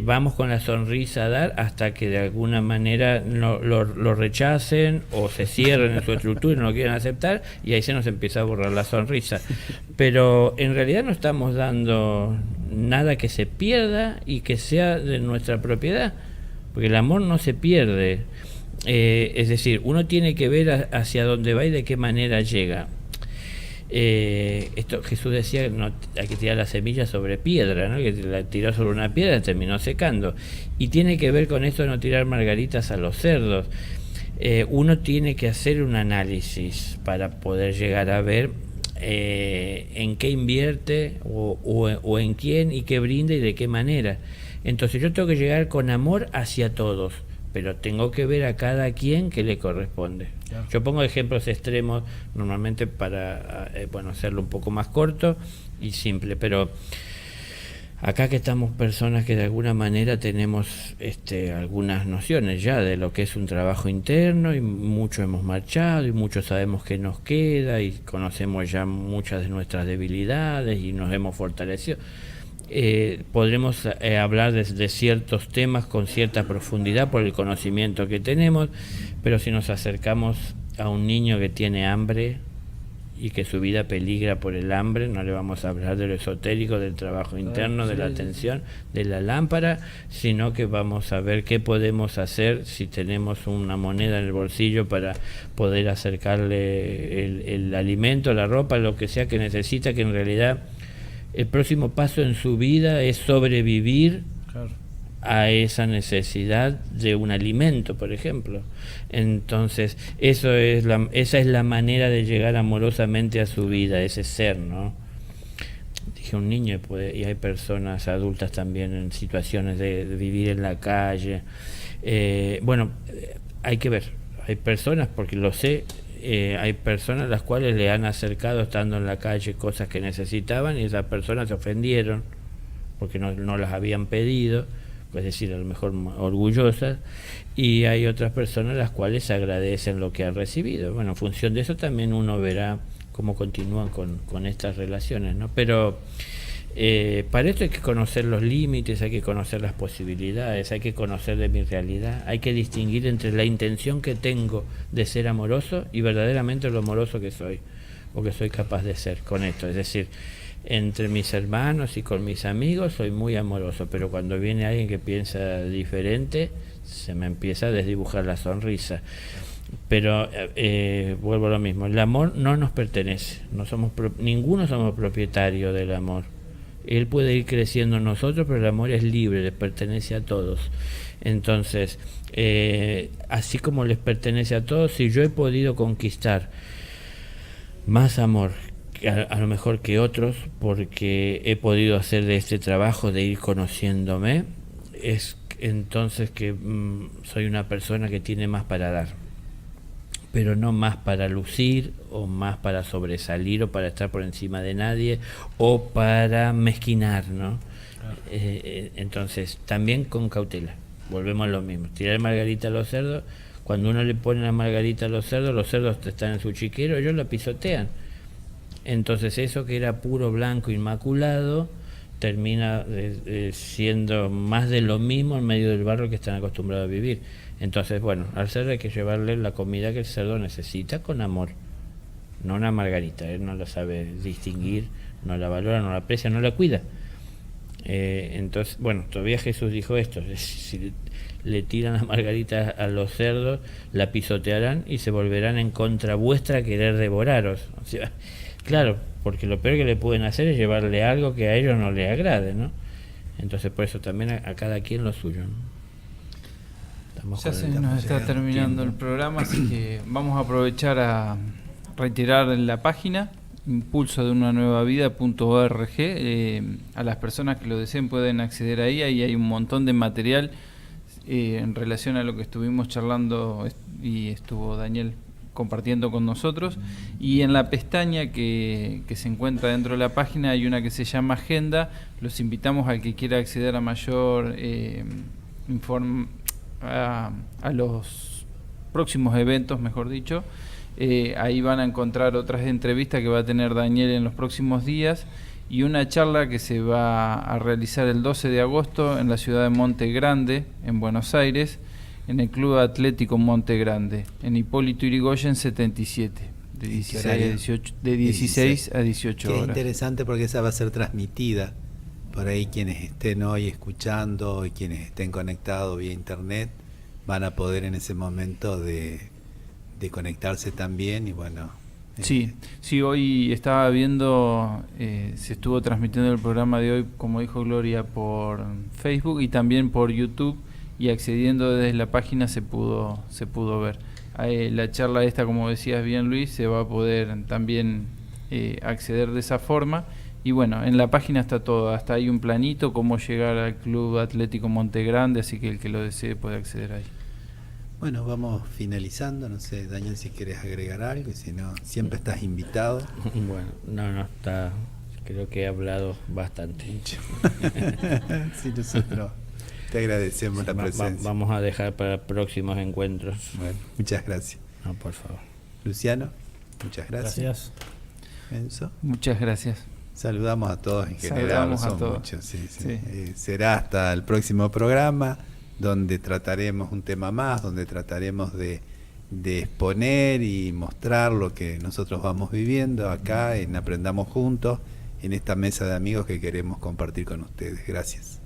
vamos con la sonrisa a dar hasta que de alguna manera lo rechacen o se cierren en su estructura y no lo quieren aceptar, y ahí se nos empieza a borrar la sonrisa. Pero en realidad no estamos dando nada que se pierda y que sea de nuestra propiedad, porque el amor no se pierde. Es decir, uno tiene que ver hacia dónde va y de qué manera llega. Esto Jesús decía, no hay que tirar la semilla sobre piedra, ¿no? Que la tiró sobre una piedra, terminó secando, y tiene que ver con esto de no tirar margaritas a los cerdos. Uno tiene que hacer un análisis para poder llegar a ver en qué invierte o en quién, y qué brinda y de qué manera. Entonces yo tengo que llegar con amor hacia todos, pero tengo que ver a cada quien que le corresponde. Claro. Yo pongo ejemplos extremos normalmente para hacerlo un poco más corto y simple, pero acá que estamos personas que de alguna manera tenemos algunas nociones ya de lo que es un trabajo interno, y muchos hemos marchado y muchos sabemos qué nos queda y conocemos ya muchas de nuestras debilidades y nos hemos fortalecido. Podremos hablar de ciertos temas con cierta profundidad por el conocimiento que tenemos, pero si nos acercamos a un niño que tiene hambre y que su vida peligra por el hambre, no le vamos a hablar de lo esotérico, del trabajo interno, de la atención, de la lámpara, sino que vamos a ver qué podemos hacer si tenemos una moneda en el bolsillo para poder acercarle el alimento, la ropa, lo que sea que necesita, que en realidad el próximo paso en su vida es sobrevivir. Claro. A esa necesidad de un alimento, por ejemplo. Entonces, esa es la manera de llegar amorosamente a su vida, ese ser, ¿no? Dije un niño, y hay personas adultas también en situaciones de vivir en la calle. Hay que ver, hay personas, porque lo sé, hay personas a las cuales le han acercado estando en la calle cosas que necesitaban y esas personas se ofendieron porque no las habían pedido, es decir, a lo mejor orgullosas, y hay otras personas las cuales agradecen lo que han recibido. Bueno, en función de eso también uno verá cómo continúan con estas relaciones, ¿no? Pero para esto hay que conocer los límites, hay que conocer las posibilidades, hay que conocer de mi realidad, hay que distinguir entre la intención que tengo de ser amoroso y verdaderamente lo amoroso que soy, o que soy capaz de ser con esto. Es decir, entre mis hermanos y con mis amigos soy muy amoroso, pero cuando viene alguien que piensa diferente, se me empieza a desdibujar la sonrisa. Pero vuelvo a lo mismo, el amor no nos pertenece, ninguno somos propietario del amor. Él puede ir creciendo en nosotros, pero el amor es libre, les pertenece a todos. Entonces, así como les pertenece a todos, si yo he podido conquistar más amor a lo mejor que otros, porque he podido hacer de este trabajo de ir conociéndome, es entonces que soy una persona que tiene más para dar, pero no más para lucir o más para sobresalir o para estar por encima de nadie o para mezquinar, ¿no? Entonces, también con cautela, volvemos a lo mismo, tirar margarita a los cerdos. Cuando uno le pone la margarita a los cerdos están en su chiquero, ellos la pisotean. Entonces eso que era puro blanco inmaculado termina siendo más de lo mismo en medio del barro que están acostumbrados a vivir. Entonces, bueno, al cerdo hay que llevarle la comida que el cerdo necesita con amor, no una margarita. Él no la sabe distinguir, no la valora, no la aprecia, no la cuida. Entonces, bueno, todavía Jesús dijo esto: si le tiran la margarita a los cerdos, la pisotearán y se volverán en contra vuestra a querer devoraros. O sea, claro, porque lo peor que le pueden hacer es llevarle algo que a ellos no les agrade, ¿no? Entonces, por eso también a cada quien lo suyo, ¿no? Ya se nos está terminando el programa, así que vamos a aprovechar a reiterar la página impulsodeunannuevavida.org. A las personas que lo deseen pueden acceder ahí hay un montón de material en relación a lo que estuvimos charlando y estuvo Daniel compartiendo con nosotros. Y en la pestaña que se encuentra dentro de la página hay una que se llama Agenda. Los invitamos al que quiera acceder a mayor a los próximos eventos, mejor dicho. Ahí van a encontrar otras entrevistas que va a tener Daniel en los próximos días y una charla que se va a realizar el 12 de agosto en la ciudad de Monte Grande, en Buenos Aires, en el Club Atlético Monte Grande, en Hipólito Yrigoyen 77, de 16 a 18 horas. Qué interesante, porque esa va a ser transmitida. Por ahí quienes estén hoy escuchando y quienes estén conectados vía internet van a poder en ese momento de conectarse también. Y bueno, sí, hoy estaba viendo, se estuvo transmitiendo el programa de hoy, como dijo Gloria, por Facebook y también por YouTube, y accediendo desde la página se pudo ver. La charla esta, como decías bien Luis, se va a poder también acceder de esa forma. Y bueno, en la página está todo, hasta hay un planito cómo llegar al Club Atlético Monte Grande, así que el que lo desee puede acceder ahí. Bueno, vamos finalizando. No sé, Daniel, si quieres agregar algo, y si no, siempre estás invitado. Bueno, no, está, creo que he hablado bastante. Sí, nosotros te agradecemos la presencia. Vamos a dejar para próximos encuentros. Bueno, muchas gracias. No, por favor. Luciano, muchas gracias. Enzo, muchas gracias. Saludamos a todos en general. Saludamos a son todos. Muchos, sí. Sí. Será hasta el próximo programa, donde trataremos un tema más, donde trataremos de exponer y mostrar lo que nosotros vamos viviendo acá en Aprendamos Juntos, en esta mesa de amigos que queremos compartir con ustedes. Gracias.